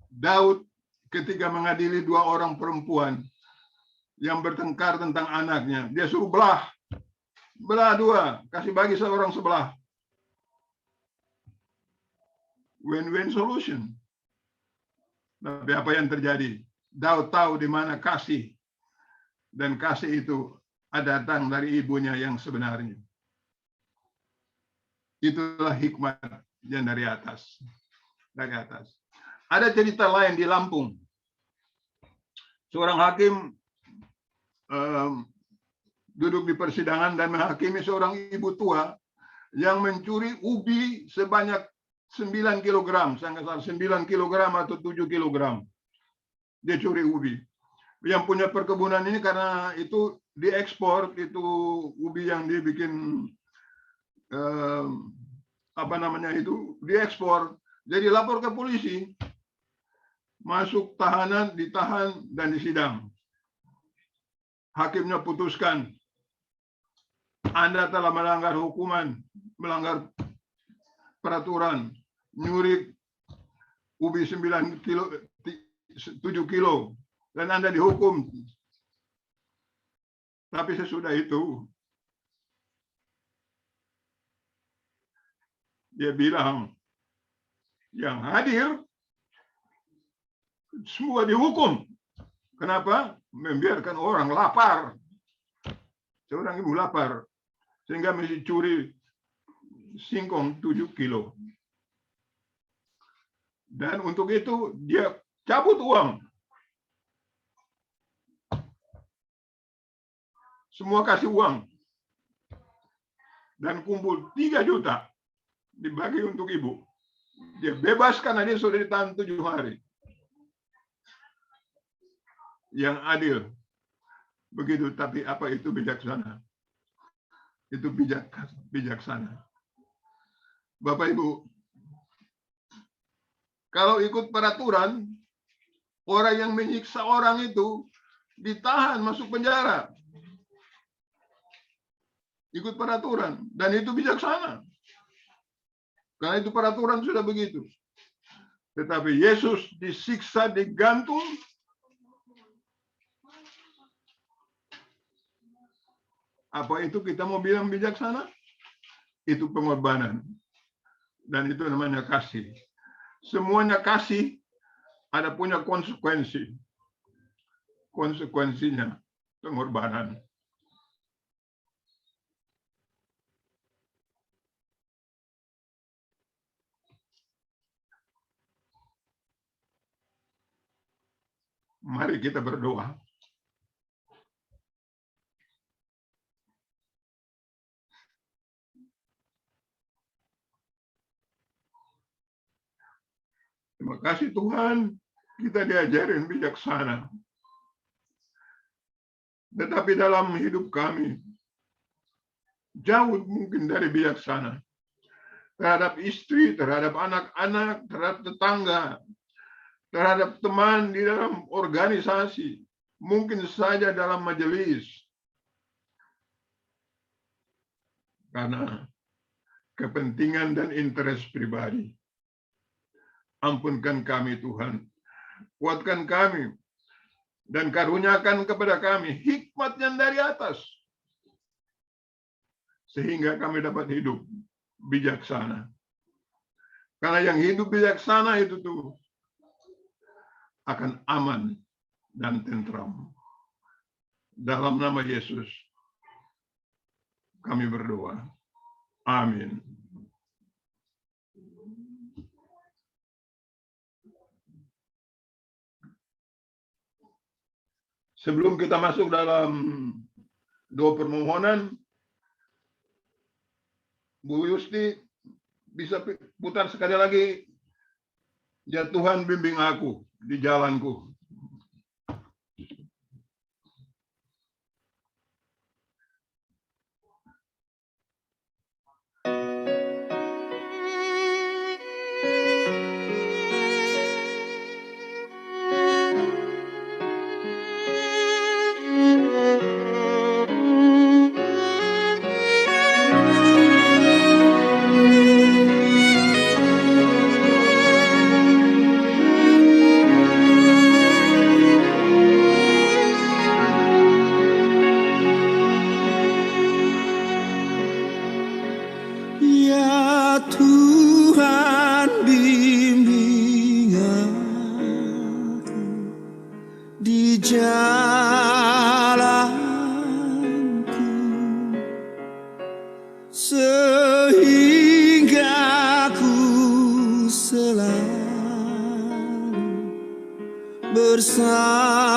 Daud ketika mengadili 2 orang perempuan yang bertengkar tentang anaknya, dia suruh belah 2, kasih bagi seorang sebelah. Win-win solution. Tapi apa yang terjadi? Daud tahu di mana kasih, dan kasih itu datang dari ibunya yang sebenarnya. Itulah hikmat yang dari atas. Dari atas. Ada cerita lain di Lampung. Seorang hakim duduk di persidangan dan menghakimi seorang ibu tua yang mencuri ubi sebanyak 9 kilogram, saya nggak salah 9 kilogram atau 7 kilogram. Dia curi ubi. Yang punya perkebunan ini karena itu diekspor, itu ubi yang dibikin diekspor. Jadi lapor ke polisi, masuk tahanan, ditahan dan disidang. Hakimnya putuskan, Anda telah melanggar hukuman, melanggar peraturan, nyuri ubi 7 kilo, dan Anda dihukum. Tapi sesudah itu, dia bilang, yang hadir semua dihukum. Kenapa? Membiarkan orang lapar. Seorang ibu lapar, sehingga mesti curi singkong 7 kilo. Dan untuk itu dia cabut uang. Semua kasih uang. Dan kumpul 3 juta. Dibagi untuk ibu. Dia bebas karena dia sudah ditahan 7 hari. Yang adil. Begitu, tapi apa itu bijaksana? Itu bijaksana. Bapak Ibu, kalau ikut peraturan, orang yang menyiksa orang itu ditahan masuk penjara. Ikut peraturan, dan itu bijaksana. Karena itu peraturan sudah begitu. Tetapi Yesus disiksa, digantung. Apa itu kita mau bilang bijaksana? Itu pengorbanan. Dan itu namanya kasih. semuanya kasih ada punya konsekuensi. Konsekuensinya pengorbanan. Mari kita berdoa. Terima kasih Tuhan, kita diajarin bijaksana. Tetapi dalam hidup kami, jauh mungkin dari bijaksana. Terhadap istri, terhadap anak-anak, terhadap tetangga, terhadap teman di dalam organisasi, mungkin saja dalam majelis. Karena kepentingan dan interest pribadi. Ampunkan kami Tuhan, kuatkan kami, dan karuniakan kepada kami hikmat yang dari atas, sehingga kami dapat hidup bijaksana. Karena yang hidup bijaksana itu tuh akan aman dan tentram. Dalam nama Yesus, kami berdoa. Amin. Sebelum kita masuk dalam doa permohonan, Bu Yusti bisa putar sekali lagi, ya Tuhan bimbing aku di jalanku. Ya Tuhan bimbing aku di jalanku, sehingga ku selalu bersamamu.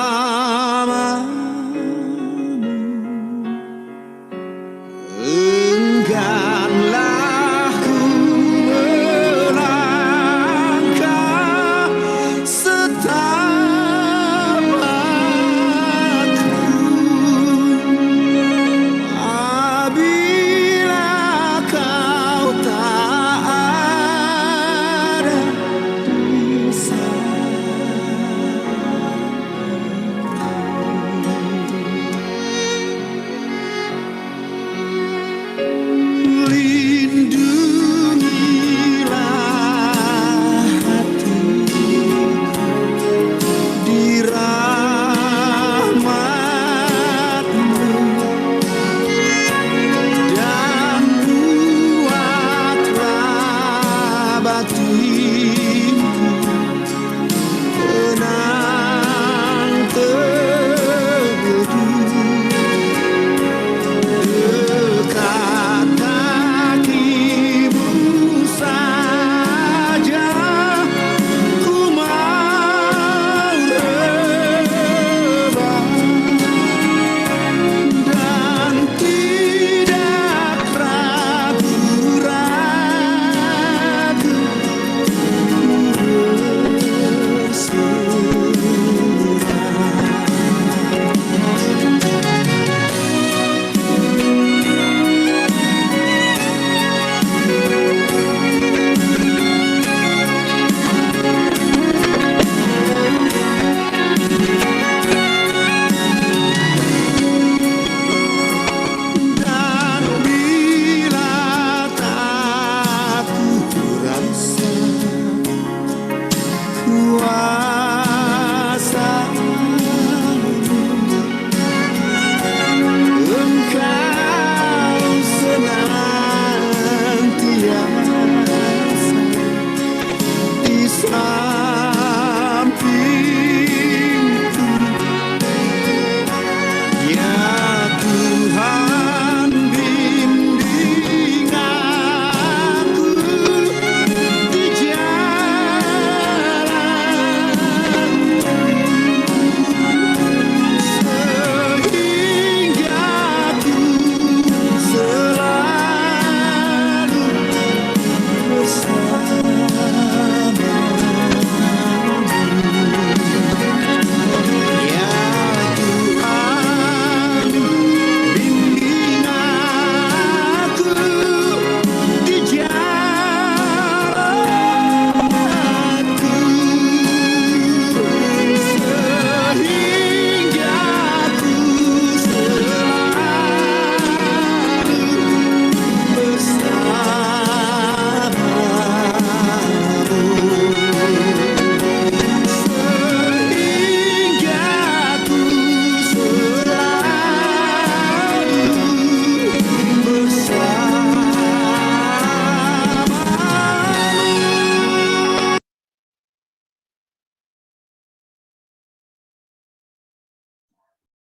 Engganlah ku melangkah setapakku, apabila kau tak ada di sana.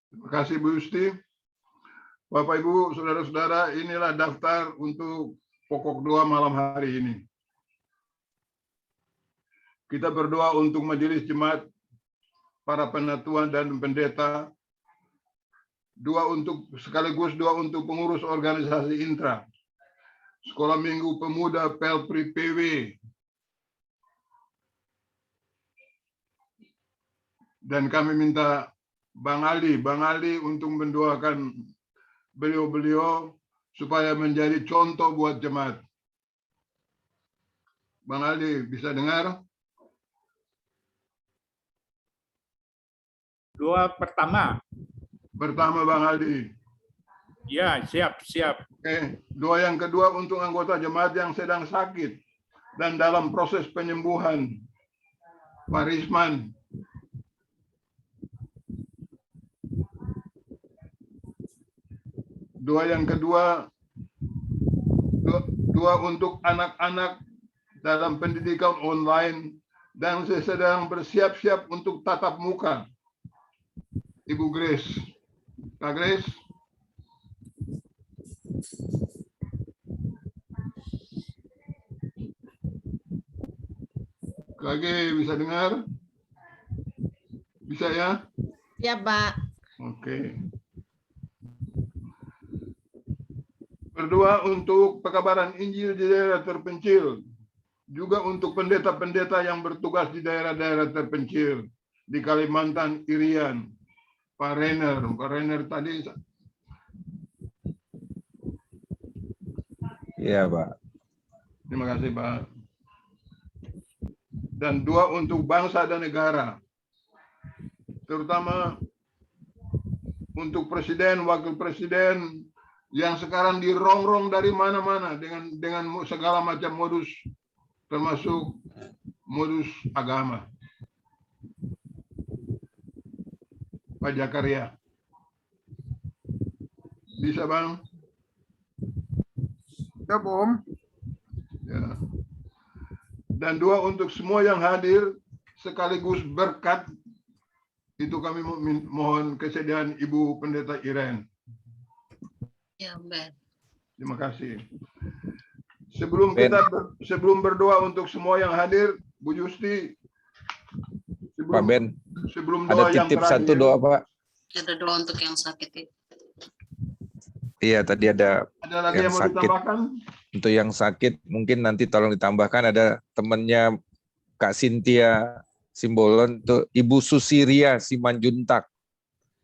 Terima kasih Bu Yusti. Bapak Ibu, saudara-saudara, inilah daftar untuk pokok doa malam hari ini. Kita berdoa untuk majelis jemaat, para penatua dan pendeta, sekaligus doa untuk pengurus organisasi intra, Sekolah Minggu Pemuda Pelpri PW, dan kami minta Bang Ali untuk mendoakan beliau-beliau supaya menjadi contoh buat jemaat. Bang Ali, bisa dengar? Doa pertama. Pertama Bang Ali. Ya, siap. Oke. Doa yang kedua untuk anggota jemaat yang sedang sakit dan dalam proses penyembuhan. Pak Risman. Doa yang kedua, doa untuk anak-anak dalam pendidikan online dan sedang bersiap-siap untuk tatap muka. Ibu Grace. Kak Grace. Kak bisa dengar? Bisa ya? Ya, Pak. Oke. Berdoa untuk pekabaran Injil di daerah terpencil. Juga untuk pendeta-pendeta yang bertugas di daerah-daerah terpencil. Di Kalimantan, Irian. Pak Renner tadi. Iya, Pak. Terima kasih, Pak. Dan doa untuk bangsa dan negara. Terutama untuk presiden, wakil presiden, yang sekarang dirongrong dari mana-mana dengan segala macam modus, termasuk modus agama. Pak Jakaria. Bisa, Bang? Ya, Om. Ya. Dan doa untuk semua yang hadir sekaligus berkat. Itu kami mohon kesediaan Ibu Pendeta Iren. Ya, Mbak. Terima kasih. Sebelum berdoa untuk semua yang hadir, Bu Yusti. Pak Ben, sebelum ada doa yang titip terakhir, satu doa, Pak. Ada doa untuk yang sakit itu. Iya, tadi ada lagi yang mau sakit. ditambahkan? Untuk yang sakit, mungkin nanti tolong ditambahkan, ada temannya Kak Cynthia Simbolon, untuk Ibu Susiria Simanjuntak.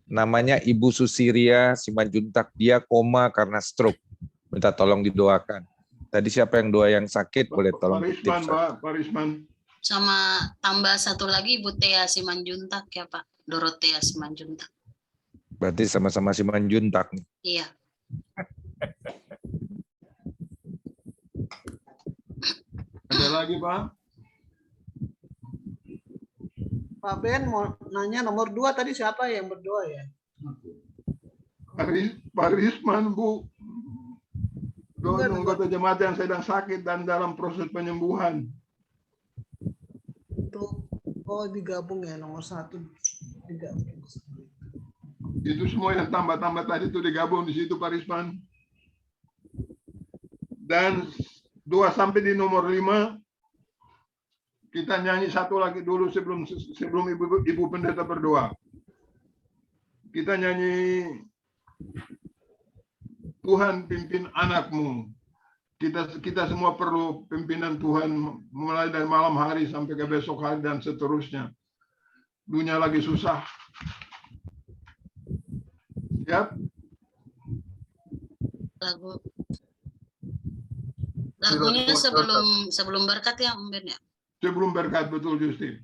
Namanya Ibu Susiria Simanjuntak, dia koma karena stroke. Minta tolong didoakan. Tadi siapa yang doa yang sakit, boleh tolong titip. Pak Risman. Sama tambah satu lagi Ibu Tea Simanjuntak ya, Pak. Dorothea Simanjuntak. Berarti sama-sama Simanjuntak. Iya. Ada lagi, Pak? Pak Ben mau nanya nomor 2 tadi siapa yang berdoa ya? Pak Risman, Bu. Doa anggota jemaat yang sedang sakit dan dalam proses penyembuhan. Oh, digabung ya nomor 1. Digabung. Itu semua yang tambah-tambah tadi itu digabung di situ, Pak Risman. Dan doa sampai di nomor 5. Kita nyanyi satu lagi dulu sebelum Ibu Pendeta berdoa. Kita nyanyi Tuhan pimpin anakmu. Kita semua perlu pimpinan Tuhan mulai dari malam hari sampai ke besok hari dan seterusnya. Dunia lagi susah. Siap? Lagunya sebelum berkat ya, Om Ben ya? Sebelum berkat, betul Justi.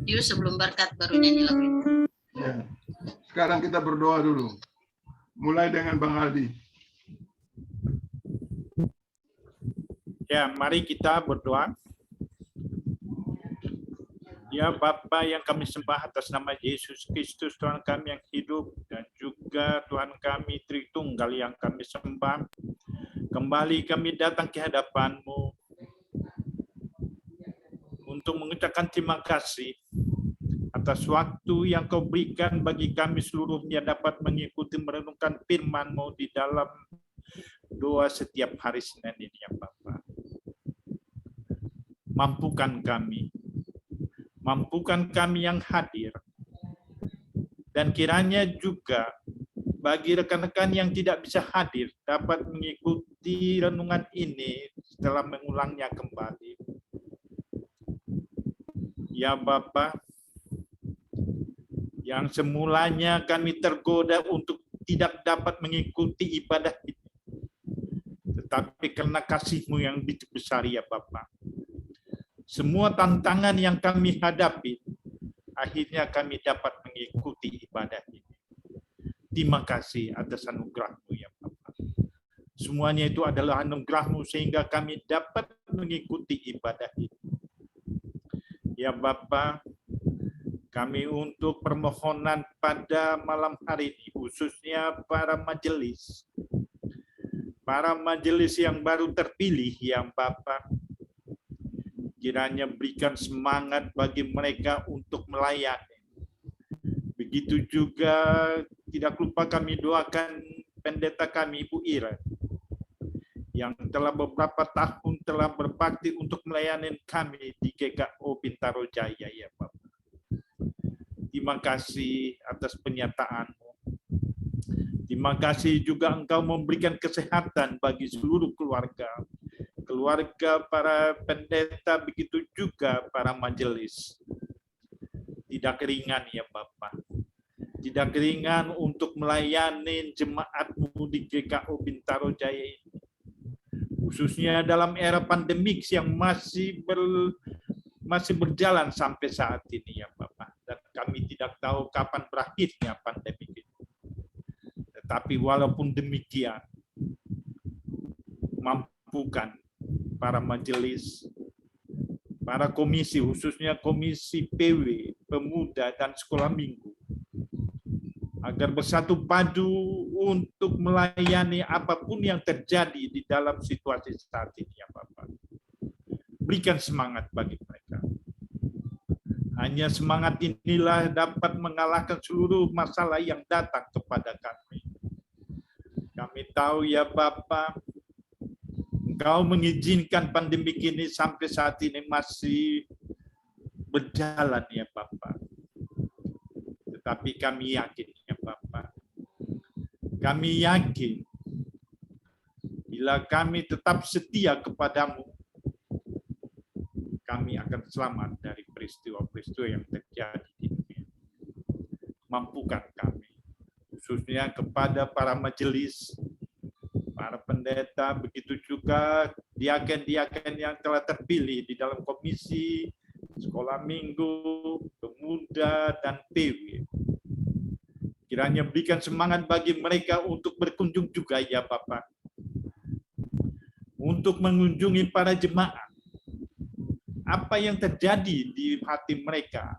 Yuk sebelum berkat baru nyanyi lagu ini. Ya. Sekarang kita berdoa dulu. Mulai dengan Bang Aldi. Ya, mari kita berdoa. Ya Bapa yang kami sembah atas nama Yesus Kristus, Tuhan kami yang hidup, dan juga Tuhan kami Tritunggal yang kami sembah. Kembali kami datang ke hadapan-Mu untuk mengucapkan terima kasih atas waktu yang Kau berikan bagi kami seluruhnya dapat mengikuti merenungkan firman-Mu di dalam doa setiap hari Senin ini ya Bapa. Mampukan kami yang hadir, dan kiranya juga bagi rekan-rekan yang tidak bisa hadir dapat mengikuti renungan ini setelah mengulangnya kembali. Ya Bapa, yang semulanya kami tergoda untuk tidak dapat mengikuti ibadah ini, tetapi karena kasih-Mu yang begitu besar ya Bapa, semua tantangan yang kami hadapi, akhirnya kami dapat mengikuti ibadah ini. Terima kasih atas anugerah-Mu ya Bapa. Semuanya itu adalah anugerah-Mu sehingga kami dapat mengikuti ibadah ini. Ya Bapa, kami untuk permohonan pada malam hari ini, khususnya para majelis yang baru terpilih yang Bapa, kiranya berikan semangat bagi mereka untuk melayani. Begitu juga tidak lupa kami doakan pendeta kami Ibu Ira, yang telah beberapa tahun telah berbakti untuk melayani kami di GKO Bintaro Jaya ya Bapak. Terima kasih atas penyertaan-Mu. Terima kasih juga Engkau memberikan kesehatan bagi seluruh keluarga para pendeta, begitu juga para majelis. Tidak ringan ya Bapak. Tidak ringan untuk melayani jemaat-Mu di GKO Bintaro Jaya ini. Khususnya dalam era pandemik yang masih berjalan sampai saat ini ya Bapak. Dan kami tidak tahu kapan berakhirnya pandemik ini. Tetapi walaupun demikian, mampukan para majelis, para komisi, khususnya komisi PW, pemuda, dan sekolah minggu, agar bersatu padu untuk melayani apapun yang terjadi di dalam situasi saat ini ya Bapak. Berikan semangat bagi mereka. Hanya semangat inilah dapat mengalahkan seluruh masalah yang datang kepada kami. Kami tahu ya Bapak, Engkau mengizinkan pandemi ini sampai saat ini masih berjalan ya Bapak. Tetapi kami yakin ya Bapak, kami yakin bila kami tetap setia kepadamu, kami akan selamat dari peristiwa-peristiwa yang terjadi di dunia. Mampukan kami, khususnya kepada para majelis, para pendeta, begitu juga diaken-diaken yang telah terpilih di dalam komisi, sekolah minggu, pemuda, dan PW. Kiranya berikan semangat bagi mereka untuk berkunjung juga ya Bapak. Untuk mengunjungi para jemaat. Apa yang terjadi di hati mereka,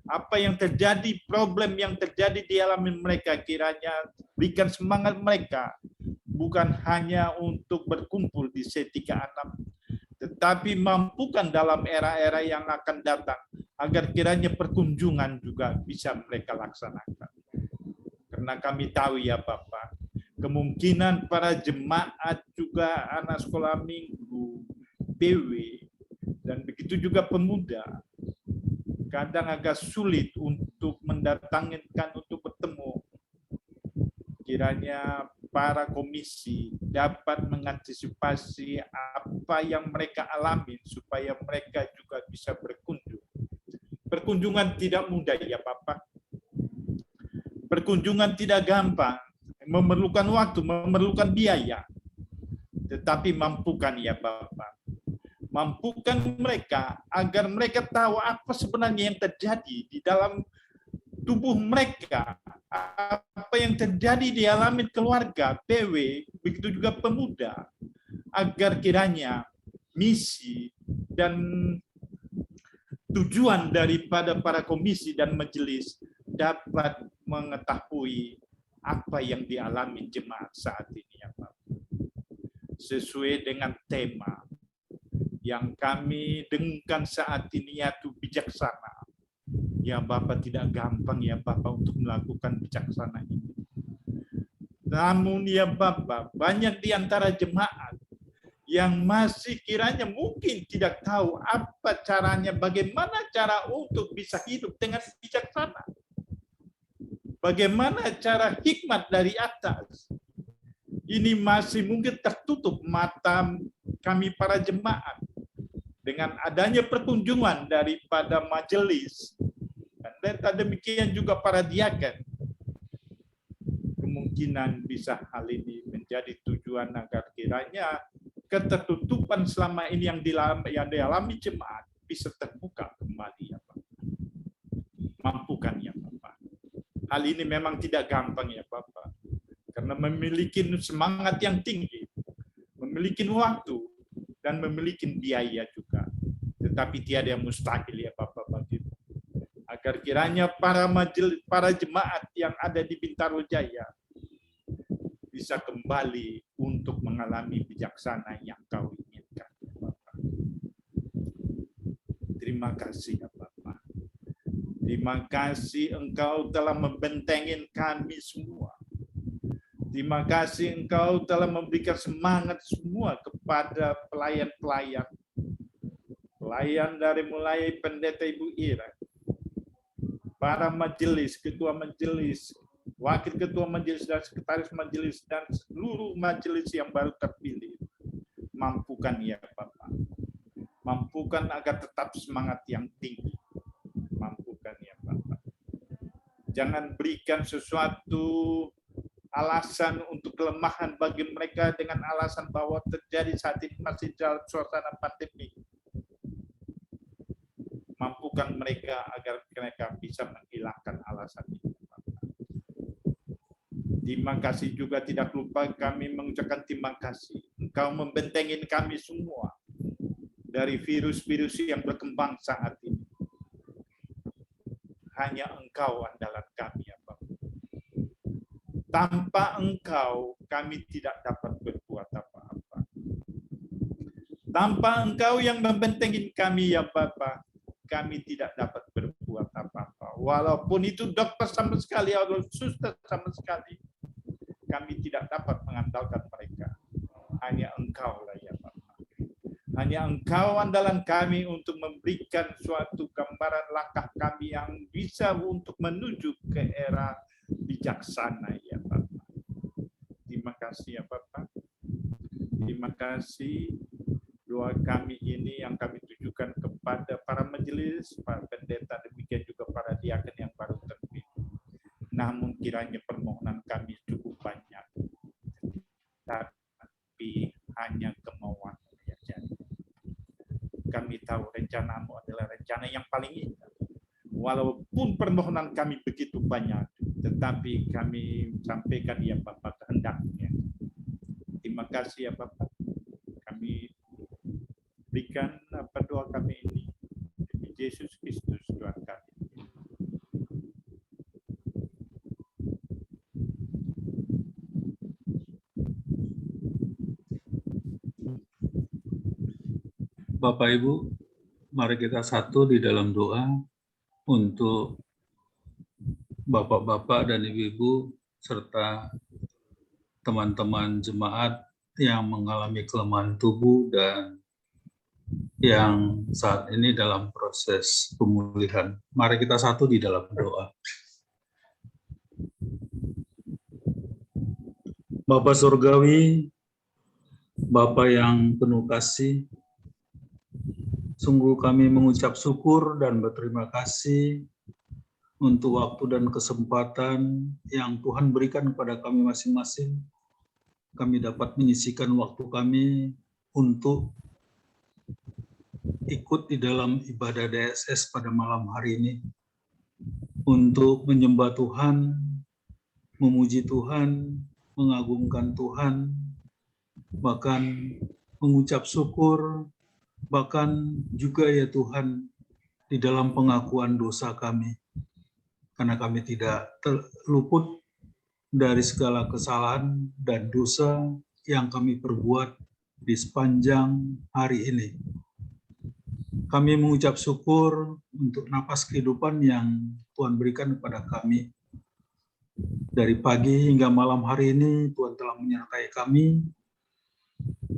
apa yang terjadi, problem yang terjadi di alami mereka, kiranya berikan semangat mereka, bukan hanya untuk berkumpul di C36, tetapi mampukan dalam era-era yang akan datang, agar kiranya perkunjungan juga bisa mereka laksanakan. Karena kami tahu ya Bapak, kemungkinan para jemaat juga anak sekolah minggu, PW, dan begitu juga pemuda, kadang agak sulit untuk mendatangkan untuk bertemu. Kiranya para komisi dapat mengantisipasi apa yang mereka alami supaya mereka juga bisa berkunjung. Perkunjungan tidak mudah ya Bapak. Perkunjungan tidak gampang, memerlukan waktu, memerlukan biaya. Tetapi mampukan ya Bapak. Mampukan mereka agar mereka tahu apa sebenarnya yang terjadi di dalam tubuh mereka, apa yang terjadi di alami keluarga, PW, begitu juga pemuda, agar kiranya misi dan tujuan daripada para komisi dan majelis dapat mengetahui apa yang dialami jemaat saat ini ya Pak. Sesuai dengan tema yang kami dengungkan saat ini, yaitu bijaksana. Ya Bapa, tidak gampang ya Bapa untuk melakukan bijaksana ini. Namun ya Bapa, banyak di antara jemaat yang masih kiranya mungkin tidak tahu apa caranya, bagaimana cara untuk bisa hidup dengan bijaksana. Bagaimana cara hikmat dari atas. Ini masih mungkin tertutup mata kami para jemaat. Dengan adanya perkunjungan daripada majelis, dan demikian juga para diaken, kemungkinan bisa hal ini menjadi tujuan agar kiranya ketertutupan selama ini yang dialami jemaat bisa terbuka kembali ya Bapak. Mampukan ya Bapak. Hal ini memang tidak gampang ya Bapak, karena memiliki semangat yang tinggi, memiliki waktu, dan memiliki biaya juga. Tetapi tiada yang mustahil ya Bapak bagimu. Agar kiranya para jemaat yang ada di Bintaro Jaya bisa kembali untuk mengalami bijaksana yang Kau inginkan ya Bapak. Terima kasih ya Bapak. Terima kasih Engkau telah membentengin kami semua. Terima kasih Engkau telah memberikan semangat semua kepada pelayan-pelayan. Pelayan dari mulai pendeta Ibu Ira, para majelis, ketua majelis, wakil ketua majelis dan sekretaris majelis, dan seluruh majelis yang baru terpilih. Mampukan ya Bapak. Mampukan agar tetap semangat yang tinggi. Mampukan ya Bapak. Jangan berikan sesuatu alasan untuk kelemahan bagi mereka dengan alasan bahwa terjadi saat ini masih dalam suasana pandemi. Mampukan mereka agar mereka bisa menghilangkan alasan itu. Terima kasih juga, tidak lupa kami mengucapkan terima kasih. Engkau membentengin kami semua dari virus-virus yang berkembang saat ini. Hanya Engkau andalan kami ya Bapak. Tanpa Engkau, kami tidak dapat berbuat apa-apa. Tanpa Engkau yang membentengin kami ya Bapa, kami tidak dapat berbuat apa-apa. Walaupun itu dokter sama sekali atau suster sama sekali, kami tidak dapat mengandalkan mereka. Hanya Engkau lah ya Bapa. Hanya Engkau andalan kami untuk memberikan suatu gambaran langkah kami yang bisa untuk menuju ke era bijaksana ya Bapak. Terima kasih ya Bapak. Terima kasih. Doa kami ini yang kami tujukan kepada para majelis, para pendeta, demikian juga para diaken yang baru terpilih. Namun kiranya permohonan kami cukup banyak, tapi hanya kemauan yang jadi. Kami tahu rencanamu adalah rencana yang paling indah. Walaupun permohonan kami begitu banyak, tetapi kami sampaikan ya Bapak kehendaknya. Terima kasih ya Bapak. Kami berikan doa kami ini demi Yesus Kristus Tuhan kami. Bapak Ibu, mari kita satu di dalam doa untuk Bapak-bapak dan Ibu-ibu serta teman-teman jemaat yang mengalami kelemahan tubuh dan yang saat ini dalam proses pemulihan. Mari kita satu di dalam doa. Bapa Surgawi, Bapa yang penuh kasih, sungguh kami mengucap syukur dan berterima kasih untuk waktu dan kesempatan yang Tuhan berikan kepada kami masing-masing. Kami dapat menyisihkan waktu kami untuk ikut di dalam ibadah DSS pada malam hari ini, untuk menyembah Tuhan, memuji Tuhan, mengagungkan Tuhan, bahkan mengucap syukur, bahkan juga ya Tuhan di dalam pengakuan dosa kami. Karena kami tidak terluput dari segala kesalahan dan dosa yang kami perbuat di sepanjang hari ini. Kami mengucap syukur untuk napas kehidupan yang Tuhan berikan kepada kami. Dari pagi hingga malam hari ini, Tuhan telah menyertai kami.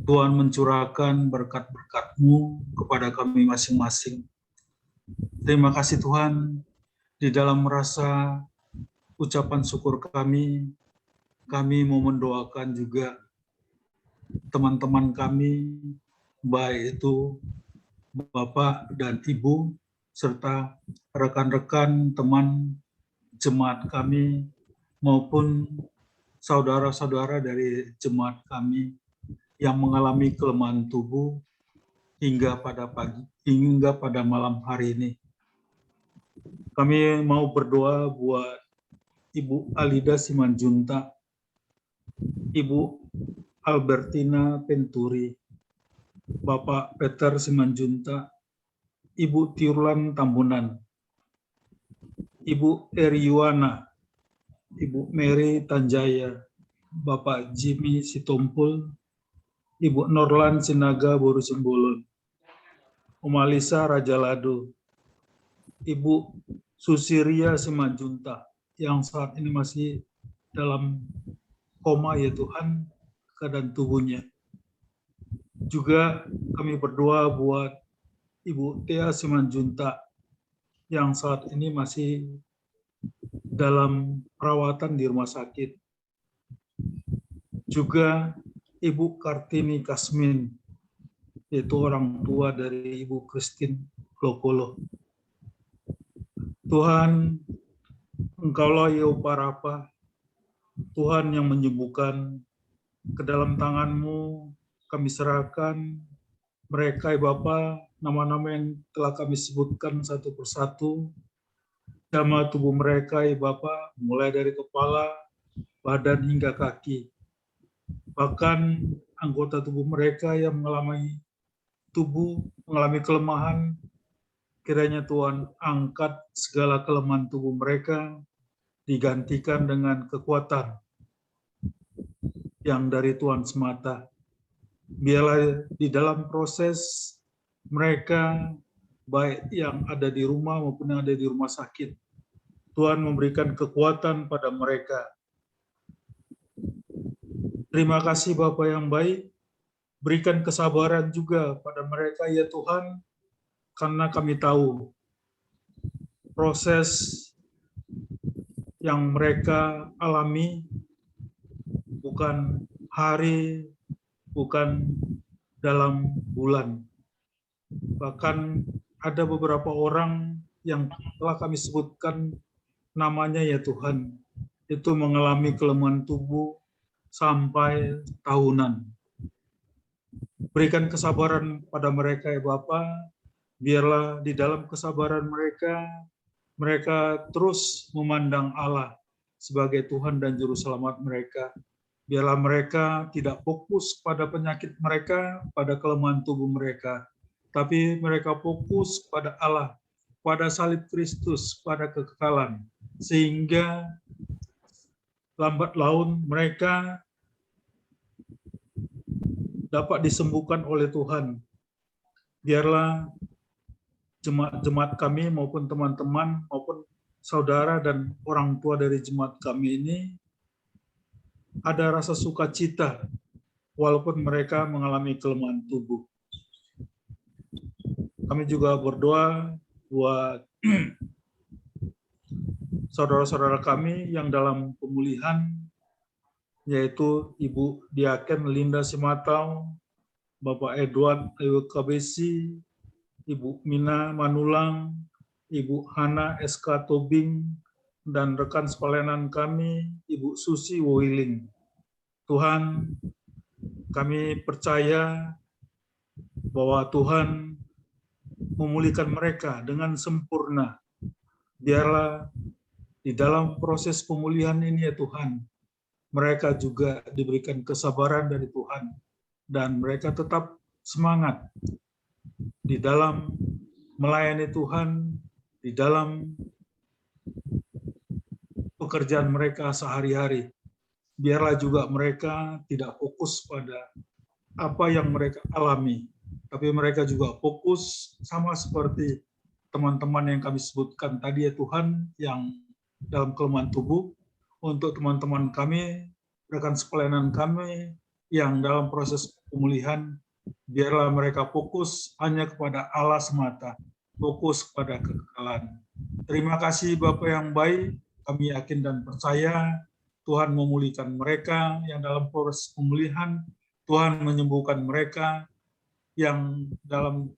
Tuhan mencurahkan berkat-berkat-Mu kepada kami masing-masing. Terima kasih Tuhan, di dalam rasa ucapan syukur kami mau mendoakan juga teman-teman kami, baik itu Bapak dan Ibu, serta rekan-rekan teman jemaat kami, maupun saudara-saudara dari jemaat kami yang mengalami kelemahan tubuh hingga pada malam hari ini. Kami mau berdoa buat Ibu Alida Simanjuntak, Ibu Albertina Penturi, Bapak Peter Simanjuntak, Ibu Tirulan Tambunan, Ibu Eriwana, Ibu Mary Tanjaya, Bapak Jimmy Sitompul, Ibu Norlan Sinaga Boru Simbolon, Om Alisa Rajalado, Ibu Susiria Simanjuntak yang saat ini masih dalam koma ya Tuhan, keadaan tubuhnya. Juga kami berdoa buat Ibu Tia Simanjuntak yang saat ini masih dalam perawatan di rumah sakit. Juga Ibu Kartini Kasmin, yaitu orang tua dari Ibu Christine Lokolo. Tuhan, Engkaulah Yehoparapa, Tuhan yang menyembuhkan. Ke dalam tangan-Mu kami serahkan mereka, ya Bapa, nama-nama yang telah kami sebutkan satu persatu, sama tubuh mereka, ya Bapa, mulai dari kepala, badan hingga kaki. Bahkan anggota tubuh mereka yang mengalami kelemahan, kiranya Tuhan angkat segala kelemahan tubuh mereka, digantikan dengan kekuatan yang dari Tuhan semata. Biarlah di dalam proses mereka, baik yang ada di rumah maupun yang ada di rumah sakit, Tuhan memberikan kekuatan pada mereka. Terima kasih Bapa yang baik, berikan kesabaran juga pada mereka ya Tuhan, karena kami tahu proses yang mereka alami bukan hari, bukan dalam bulan. Bahkan ada beberapa orang yang telah kami sebutkan namanya ya Tuhan, itu mengalami kelemahan tubuh sampai tahunan. Berikan kesabaran pada mereka ya Bapa, biarlah di dalam kesabaran mereka terus memandang Allah sebagai Tuhan dan Juru Selamat mereka. Biarlah mereka tidak fokus pada penyakit mereka, pada kelemahan tubuh mereka, tapi mereka fokus pada Allah, pada salib Kristus, pada kekekalan, sehingga lambat laun mereka dapat disembuhkan oleh Tuhan. Biarlah jemaat kami maupun teman-teman maupun saudara dan orang tua dari jemaat kami ini ada rasa sukacita walaupun mereka mengalami kelemahan tubuh. Kami juga berdoa buat saudara-saudara kami yang dalam pemulihan, yaitu Ibu Diaken Linda Simatau, Bapak Edward Ayu Kabesi, Ibu Mina Manulang, Ibu Hana SK Tobing, dan rekan sepelayanan kami, Ibu Susi Woiling. Tuhan, kami percaya bahwa Tuhan memulihkan mereka dengan sempurna. Biarlah di dalam proses pemulihan ini ya Tuhan, mereka juga diberikan kesabaran dari Tuhan, dan mereka tetap semangat di dalam melayani Tuhan, di dalam pekerjaan mereka sehari-hari. Biarlah juga mereka tidak fokus pada apa yang mereka alami, tapi mereka juga fokus sama seperti teman-teman yang kami sebutkan tadi ya Tuhan, yang dalam kelemahan tubuh, untuk teman-teman kami, rekan sepelayanan kami yang dalam proses pemulihan, biarlah mereka fokus hanya kepada Allah semata, fokus kepada kekekalan. Terima kasih Bapak yang baik, kami yakin dan percaya Tuhan memulihkan mereka yang dalam proses pemulihan, Tuhan menyembuhkan mereka yang dalam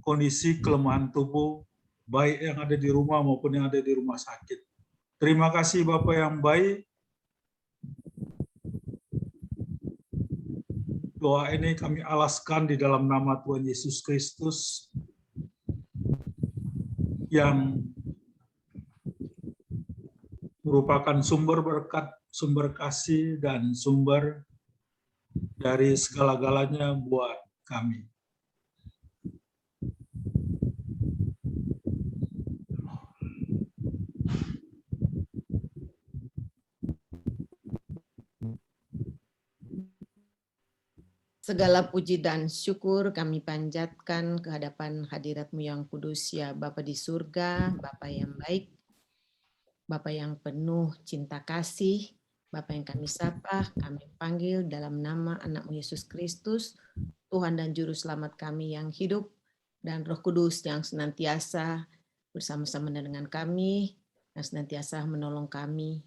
kondisi kelemahan tubuh, baik yang ada di rumah maupun yang ada di rumah sakit. Terima kasih Bapak yang baik. Doa ini kami alaskan di dalam nama Tuhan Yesus Kristus yang merupakan sumber berkat, sumber kasih, dan sumber dari segala-galanya buat kami. Segala puji dan syukur kami panjatkan ke hadapan hadirat-Mu yang kudus ya Bapa di surga, Bapa yang baik, Bapa yang penuh cinta kasih, Bapa yang kami sapa, kami panggil dalam nama anak-Mu Yesus Kristus, Tuhan dan Juru Selamat kami yang hidup, dan Roh Kudus yang senantiasa bersama-sama dengan kami, yang senantiasa menolong kami.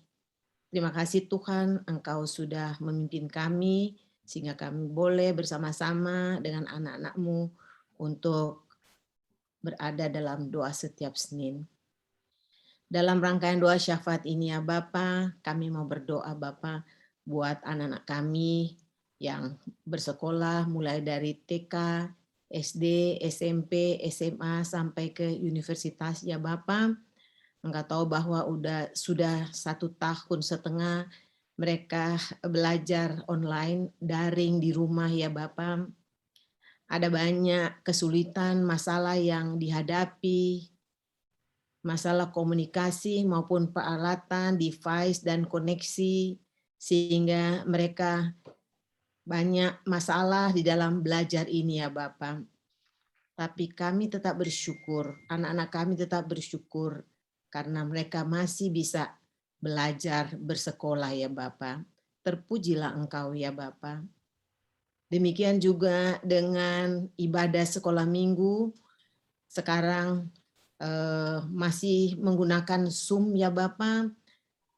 Terima kasih Tuhan, Engkau sudah memimpin kami, sehingga kami boleh bersama-sama dengan anak-anak-Mu untuk berada dalam doa setiap Senin. Dalam rangkaian doa syafaat ini ya Bapa, kami mau berdoa Bapa buat anak-anak kami yang bersekolah mulai dari TK, SD, SMP, SMA sampai ke universitas ya Bapa. Engkau tahu bahwa sudah 1,5 tahun mereka belajar online, daring di rumah ya Bapak. Ada banyak kesulitan, masalah yang dihadapi, masalah komunikasi maupun peralatan, device, dan koneksi, sehingga mereka banyak masalah di dalam belajar ini ya Bapak. Tapi kami tetap bersyukur, anak-anak kami tetap bersyukur, karena mereka masih bisa belajar bersekolah ya Bapa. Terpujilah Engkau ya Bapa. Demikian juga dengan ibadah sekolah minggu. Sekarang masih menggunakan Zoom ya Bapa.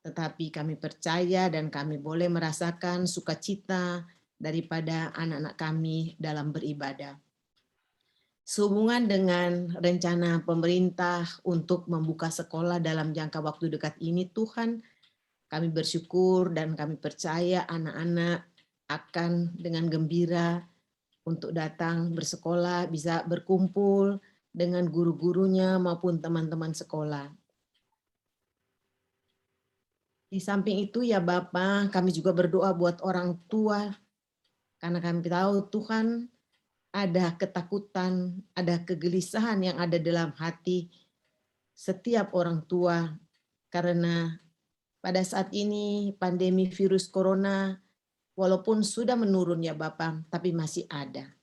Tetapi kami percaya dan kami boleh merasakan sukacita daripada anak-anak kami dalam beribadah. Sehubungan dengan rencana pemerintah untuk membuka sekolah dalam jangka waktu dekat ini, Tuhan, kami bersyukur dan kami percaya anak-anak akan dengan gembira untuk datang bersekolah, bisa berkumpul dengan guru-gurunya maupun teman-teman sekolah. Di samping itu ya Bapak, kami juga berdoa buat orang tua, karena kami tahu Tuhan, ada ketakutan, ada kegelisahan yang ada dalam hati setiap orang tua, karena pada saat ini pandemi virus corona walaupun sudah menurun ya Bapak, tapi masih ada.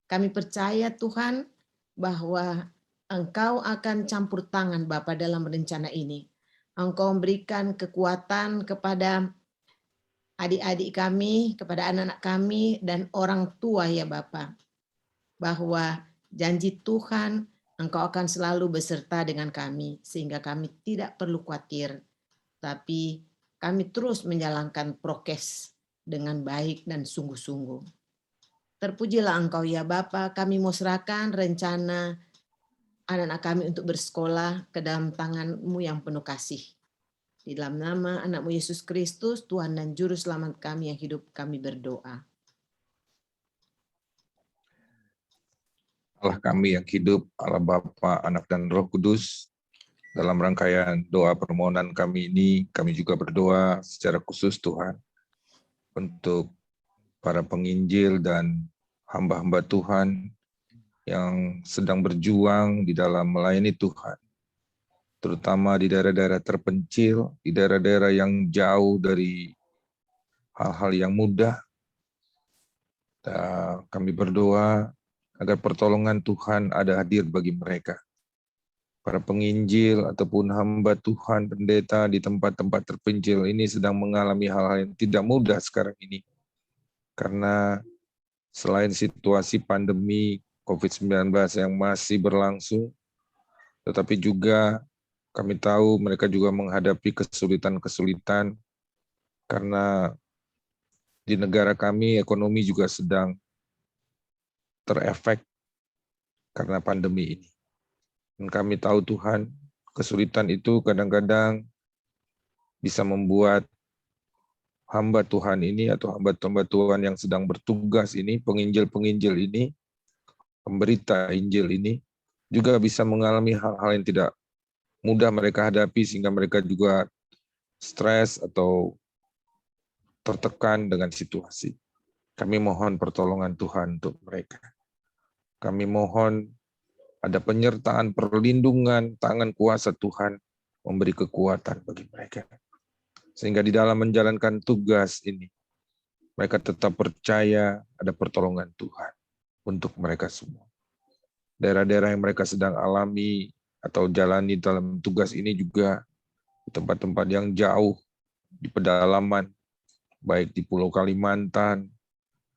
Kami percaya Tuhan bahwa Engkau akan campur tangan Bapak dalam rencana ini. Engkau memberikan kekuatan kepada adik-adik kami, kepada anak-anak kami, dan orang tua ya Bapa, bahwa janji Tuhan Engkau akan selalu beserta dengan kami, sehingga kami tidak perlu khawatir, tapi kami terus menjalankan prokes dengan baik dan sungguh-sungguh. Terpujilah Engkau ya Bapa, kami mau serahkan rencana anak-anak kami untuk bersekolah ke dalam tangan-Mu yang penuh kasih. Di dalam nama anak-Mu Yesus Kristus, Tuhan dan Juru Selamat kami yang hidup, kami berdoa. Allah kami yang hidup, Allah Bapa, Anak, dan Roh Kudus, dalam rangkaian doa permohonan kami ini, kami juga berdoa secara khusus Tuhan, untuk para penginjil dan hamba-hamba Tuhan yang sedang berjuang di dalam melayani Tuhan, terutama di daerah-daerah terpencil, di daerah-daerah yang jauh dari hal-hal yang mudah. Dan kami berdoa agar pertolongan Tuhan ada hadir bagi mereka. para penginjil ataupun hamba Tuhan, pendeta di tempat-tempat terpencil ini sedang mengalami hal-hal yang tidak mudah sekarang ini. Karena selain situasi pandemi COVID-19 yang masih berlangsung, tetapi juga kami tahu mereka juga menghadapi kesulitan-kesulitan karena di negara kami ekonomi juga sedang terefek karena pandemi ini. Dan kami tahu Tuhan, kesulitan itu kadang-kadang bisa membuat hamba Tuhan ini atau hamba-hamba Tuhan yang sedang bertugas ini, penginjil-penginjil ini, pemberita Injil ini, juga bisa mengalami hal-hal yang tidak mudah mereka hadapi sehingga mereka juga stres atau tertekan dengan situasi. Kami mohon pertolongan Tuhan untuk mereka. Kami mohon ada penyertaan, perlindungan, tangan kuasa Tuhan memberi kekuatan bagi mereka. Sehingga di dalam menjalankan tugas ini, mereka tetap percaya ada pertolongan Tuhan untuk mereka semua. Daerah-daerah yang mereka sedang alami atau jalani dalam tugas ini juga di tempat-tempat yang jauh, di pedalaman, baik di Pulau Kalimantan,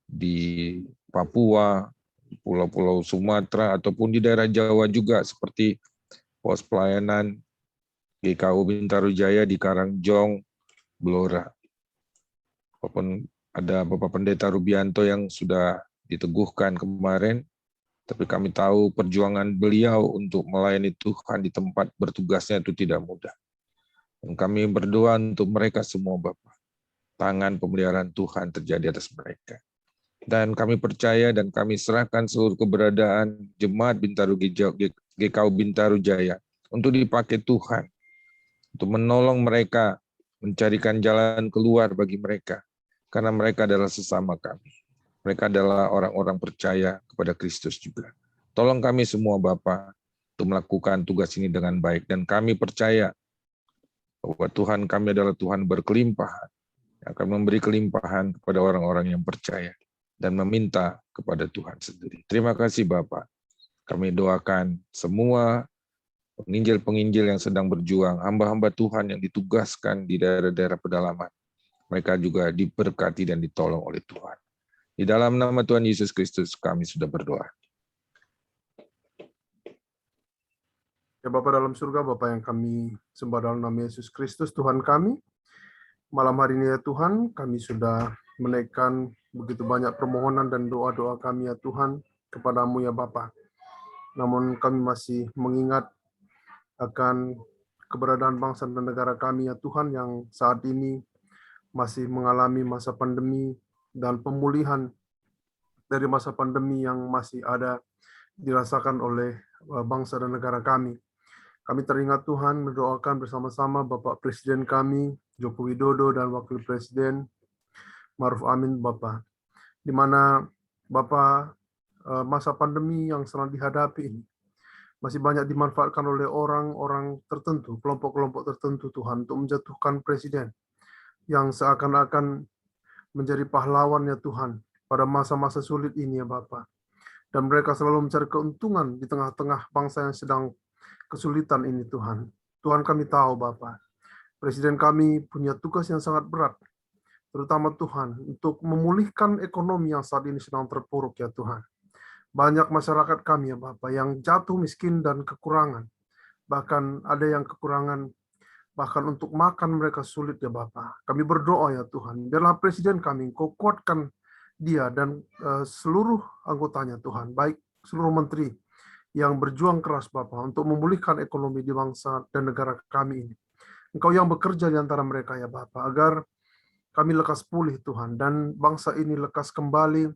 di Papua, pulau-pulau Sumatera, ataupun di daerah Jawa juga seperti pos pelayanan GKU Bintaro Jaya di Karangjong, Blora. Walaupun ada Bapak Pendeta Rubianto yang sudah diteguhkan kemarin, tapi kami tahu perjuangan beliau untuk melayani Tuhan di tempat bertugasnya itu tidak mudah. Dan kami berdoa untuk mereka semua, Bapak. Tangan pemeliharaan Tuhan terjadi atas mereka. Dan kami percaya dan kami serahkan seluruh keberadaan Jemaat Bintaro GKU Bintaro Jaya untuk dipakai Tuhan, untuk menolong mereka, mencarikan jalan keluar bagi mereka, karena mereka adalah sesama kami. Mereka adalah orang-orang percaya kepada Kristus juga. Tolong kami semua Bapa untuk melakukan tugas ini dengan baik, dan kami percaya bahwa Tuhan kami adalah Tuhan berkelimpahan, yang akan memberi kelimpahan kepada orang-orang yang percaya dan meminta kepada Tuhan sendiri. Terima kasih Bapak. Kami doakan semua penginjil-penginjil yang sedang berjuang, hamba-hamba Tuhan yang ditugaskan di daerah-daerah pedalaman. Mereka juga diberkati dan ditolong oleh Tuhan. Di dalam nama Tuhan Yesus Kristus kami sudah berdoa. Ya Bapa dalam surga, Bapa yang kami sembah dalam nama Yesus Kristus, Tuhan kami. Malam hari ini ya Tuhan, kami sudah menaikkan begitu banyak permohonan dan doa-doa kami ya Tuhan kepadamu ya Bapa. Namun kami masih mengingat akan keberadaan bangsa dan negara kami ya Tuhan yang saat ini masih mengalami masa pandemi dan pemulihan dari masa pandemi yang masih ada dirasakan oleh bangsa dan negara kami. Kami teringat Tuhan mendoakan bersama-sama Bapak Presiden kami, Joko Widodo dan Wakil Presiden Maruf Amin Bapak, di mana Bapak masa pandemi yang sedang dihadapi ini masih banyak dimanfaatkan oleh orang-orang tertentu, kelompok-kelompok tertentu Tuhan untuk menjatuhkan presiden yang seakan-akan menjadi pahlawan ya Tuhan pada masa-masa sulit ini ya Bapak. Dan mereka selalu mencari keuntungan di tengah-tengah bangsa yang sedang kesulitan ini Tuhan. Tuhan kami tahu Bapak, presiden kami punya tugas yang sangat berat, terutama Tuhan, untuk memulihkan ekonomi yang saat ini sedang terpuruk ya Tuhan. Banyak masyarakat kami ya Bapak yang jatuh miskin dan kekurangan. Bahkan ada yang kekurangan, bahkan untuk makan mereka sulit ya Bapak. Kami berdoa ya Tuhan, biarlah presiden kami, Engkau kuatkan dia dan seluruh anggotanya Tuhan, baik seluruh menteri yang berjuang keras Bapak untuk memulihkan ekonomi di bangsa dan negara kami ini. Engkau yang bekerja di antara mereka ya Bapak, agar kami lekas pulih Tuhan, dan bangsa ini lekas kembali,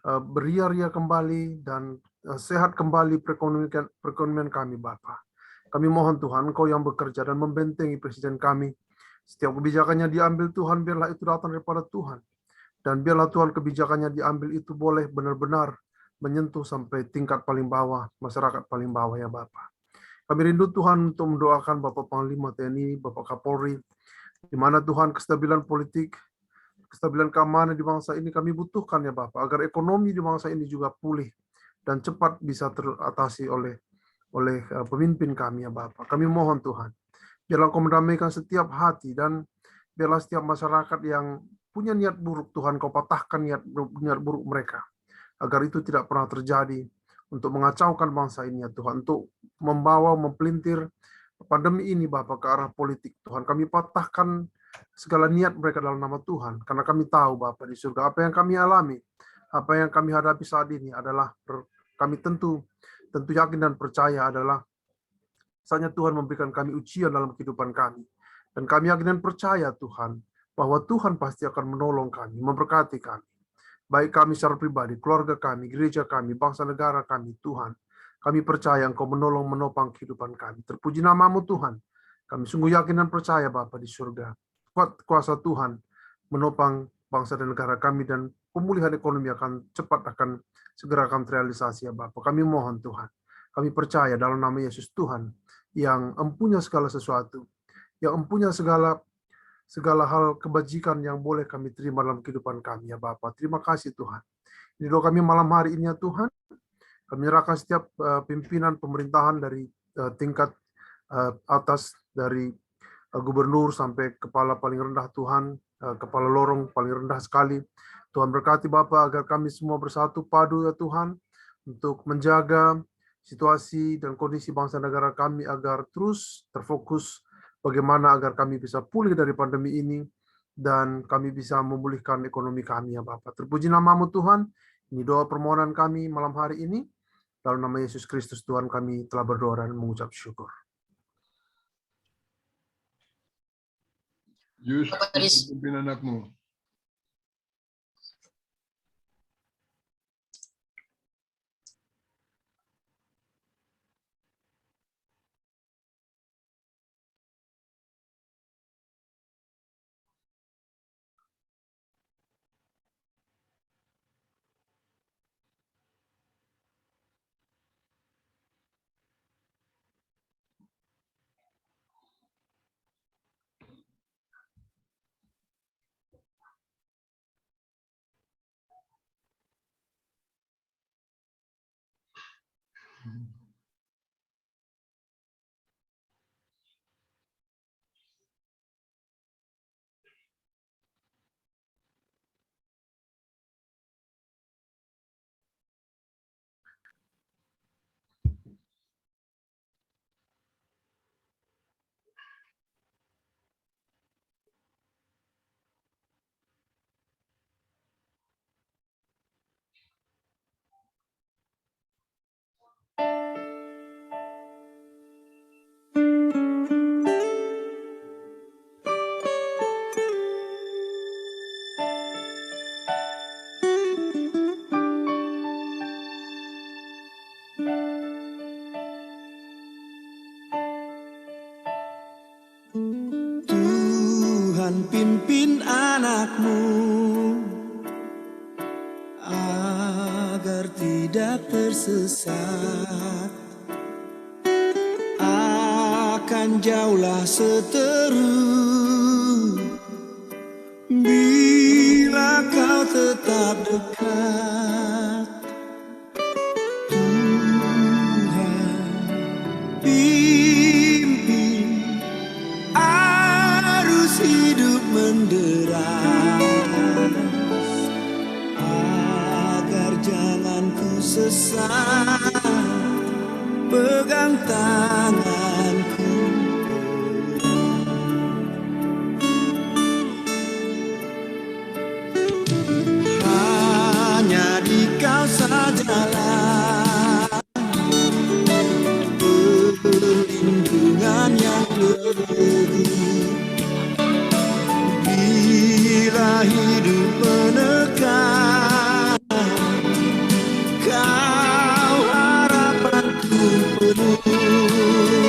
beria-ria kembali, dan sehat kembali perekonomian kami Bapa. Kami mohon Tuhan, Engkau yang bekerja dan membentengi presiden kami. Setiap kebijakannya diambil Tuhan, biarlah itu datang daripada Tuhan. Dan biarlah Tuhan kebijakannya diambil itu boleh benar-benar menyentuh sampai tingkat paling bawah, masyarakat paling bawah ya Bapa. Kami rindu Tuhan untuk mendoakan Bapak Panglima TNI, Bapak Kapolri, di mana Tuhan kestabilan politik, kestabilan keamanan di bangsa ini kami butuhkan ya Bapak, agar ekonomi di bangsa ini juga pulih dan cepat bisa teratasi oleh oleh pemimpin kami ya Bapa. Kami mohon Tuhan, biarlah Kau mendamaikan setiap hati, dan biarlah setiap masyarakat yang punya niat buruk, Tuhan Kau patahkan niat buruk mereka, agar itu tidak pernah terjadi, untuk mengacaukan bangsa ini ya Tuhan, untuk mempelintir pandemi ini Bapa ke arah politik. Tuhan, kami patahkan segala niat mereka dalam nama Tuhan, karena kami tahu Bapa di surga, apa yang kami alami, apa yang kami hadapi saat ini adalah kami tentu yakin dan percaya adalah saatnya Tuhan memberikan kami ujian dalam kehidupan kami. Dan kami yakin dan percaya Tuhan, bahwa Tuhan pasti akan menolong kami, memberkati kami. Baik kami secara pribadi, keluarga kami, gereja kami, bangsa negara kami, Tuhan. Kami percaya Engkau menolong, menopang kehidupan kami. Terpuji nama-Mu Tuhan. Kami sungguh yakin dan percaya Bapa di surga. Kuasa Tuhan menopang bangsa dan negara kami, dan pemulihan ekonomi akan segera terrealisasi ya Bapa. Kami mohon Tuhan. Kami percaya dalam nama Yesus Tuhan, yang empunya segala sesuatu, yang empunya segala hal kebajikan yang boleh kami terima dalam kehidupan kami ya Bapa. Terima kasih Tuhan. Ini doa kami malam hari ini ya Tuhan. Kami menyerahkan setiap pimpinan pemerintahan dari tingkat atas, dari gubernur sampai kepala paling rendah Tuhan, kepala lorong paling rendah sekali. Tuhan berkati Bapa agar kami semua bersatu padu ya Tuhan, untuk menjaga situasi dan kondisi bangsa negara kami agar terus terfokus bagaimana agar kami bisa pulih dari pandemi ini, dan kami bisa memulihkan ekonomi kami ya Bapa. Terpuji nama-Mu Tuhan. Ini doa permohonan kami malam hari ini. Dalam nama Yesus Kristus Tuhan kami telah berdoa dan mengucap syukur. Yus, pimpin anakmu. Tuhan pimpin anakmu agar tidak tersesat, akan jauhlah seteru bila kau tetap dekat. Tuhan pimpin arus hidup menderas, agar jangan ku sesat, pegang tanganku. Hanya di Kau sajalah perlindungan yang lebih. Bila hidup menekan, Kau harapanku penuh.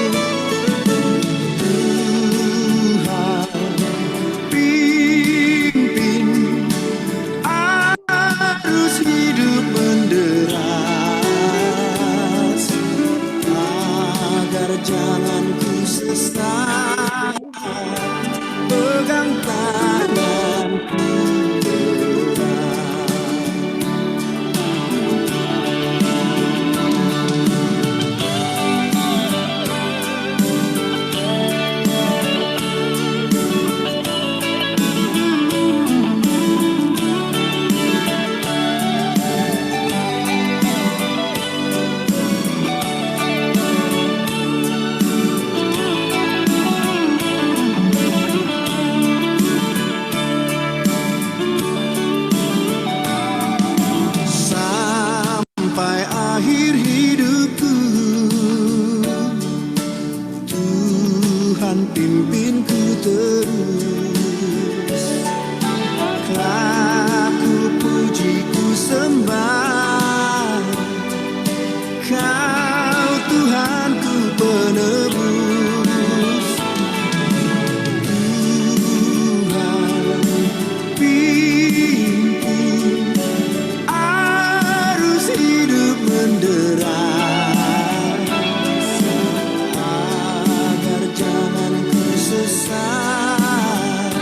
sesat,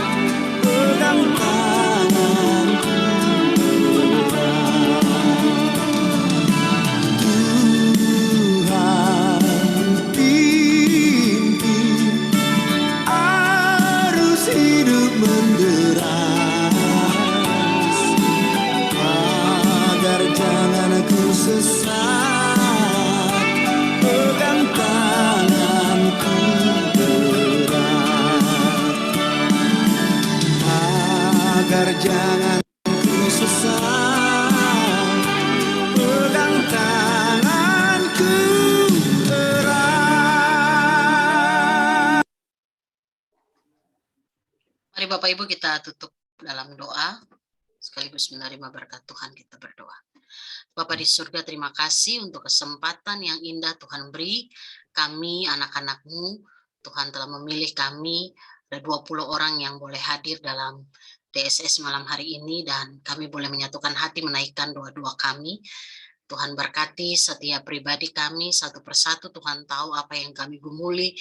pegang tanganku erat. Tuhan pimpin arus hidup menderas, agar jangan ku sesat, pegang tanganku erat, agar jangan ku sesat, pegang tanganku erat. Mari Bapak Ibu kita tutup dalam doa, sekaligus menerima berkat Tuhan. Kita berdoa. Bapa di surga, terima kasih untuk kesempatan yang indah Tuhan beri. Kami anak-anak-Mu, Tuhan telah memilih kami, ada 20 orang yang boleh hadir dalam DSS malam hari ini, dan kami boleh menyatukan hati menaikkan doa-doa kami. Tuhan berkati setiap pribadi kami satu persatu. Tuhan tahu apa yang kami gumuli,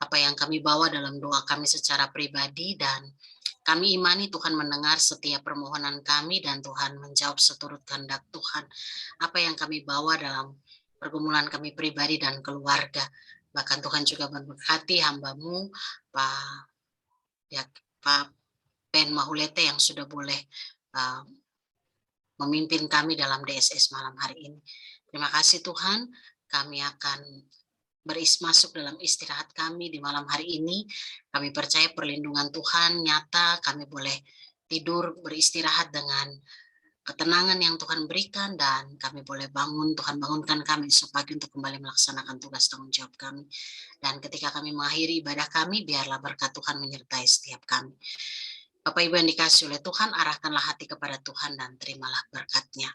apa yang kami bawa dalam doa kami secara pribadi, dan kami imani Tuhan mendengar setiap permohonan kami dan Tuhan menjawab seturut kehendak Tuhan. Apa yang kami bawa dalam pergumulan kami pribadi dan keluarga. Bahkan Tuhan juga memberkati hamba-Mu, Pak Ben Mahulete yang sudah boleh memimpin kami dalam DSS malam hari ini. Terima kasih Tuhan, kami akan masuk dalam istirahat kami di malam hari ini. Kami percaya perlindungan Tuhan nyata, kami boleh tidur beristirahat dengan ketenangan yang Tuhan berikan, dan kami boleh bangun, Tuhan bangunkan kami esok pagi untuk kembali melaksanakan tugas tanggung jawab kami. Dan ketika kami mengakhiri ibadah kami, biarlah berkat Tuhan menyertai setiap kami. Bapak Ibu yang dikasihi oleh Tuhan, arahkanlah hati kepada Tuhan dan terimalah berkat-Nya.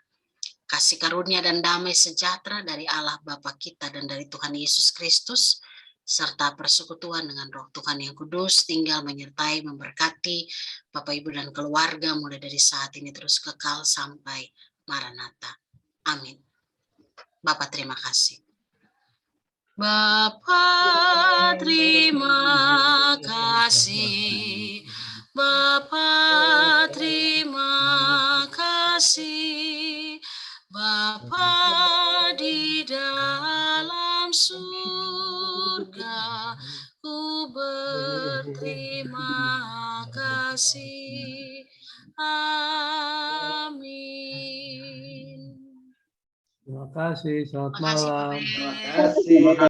Kasih karunia dan damai sejahtera dari Allah Bapa kita dan dari Tuhan Yesus Kristus, serta persekutuan dengan Roh Tuhan yang kudus, tinggal menyertai, memberkati Bapak Ibu dan keluarga mulai dari saat ini terus kekal sampai Maranatha. Amin. Bapa terima kasih. Bapa terima kasih. Bapa terima kasih. Bapa di dalam surga, ku berterima kasih. Amin. Terima kasih, selamat Terima kasih, malam. Pak Ben. Terima kasih.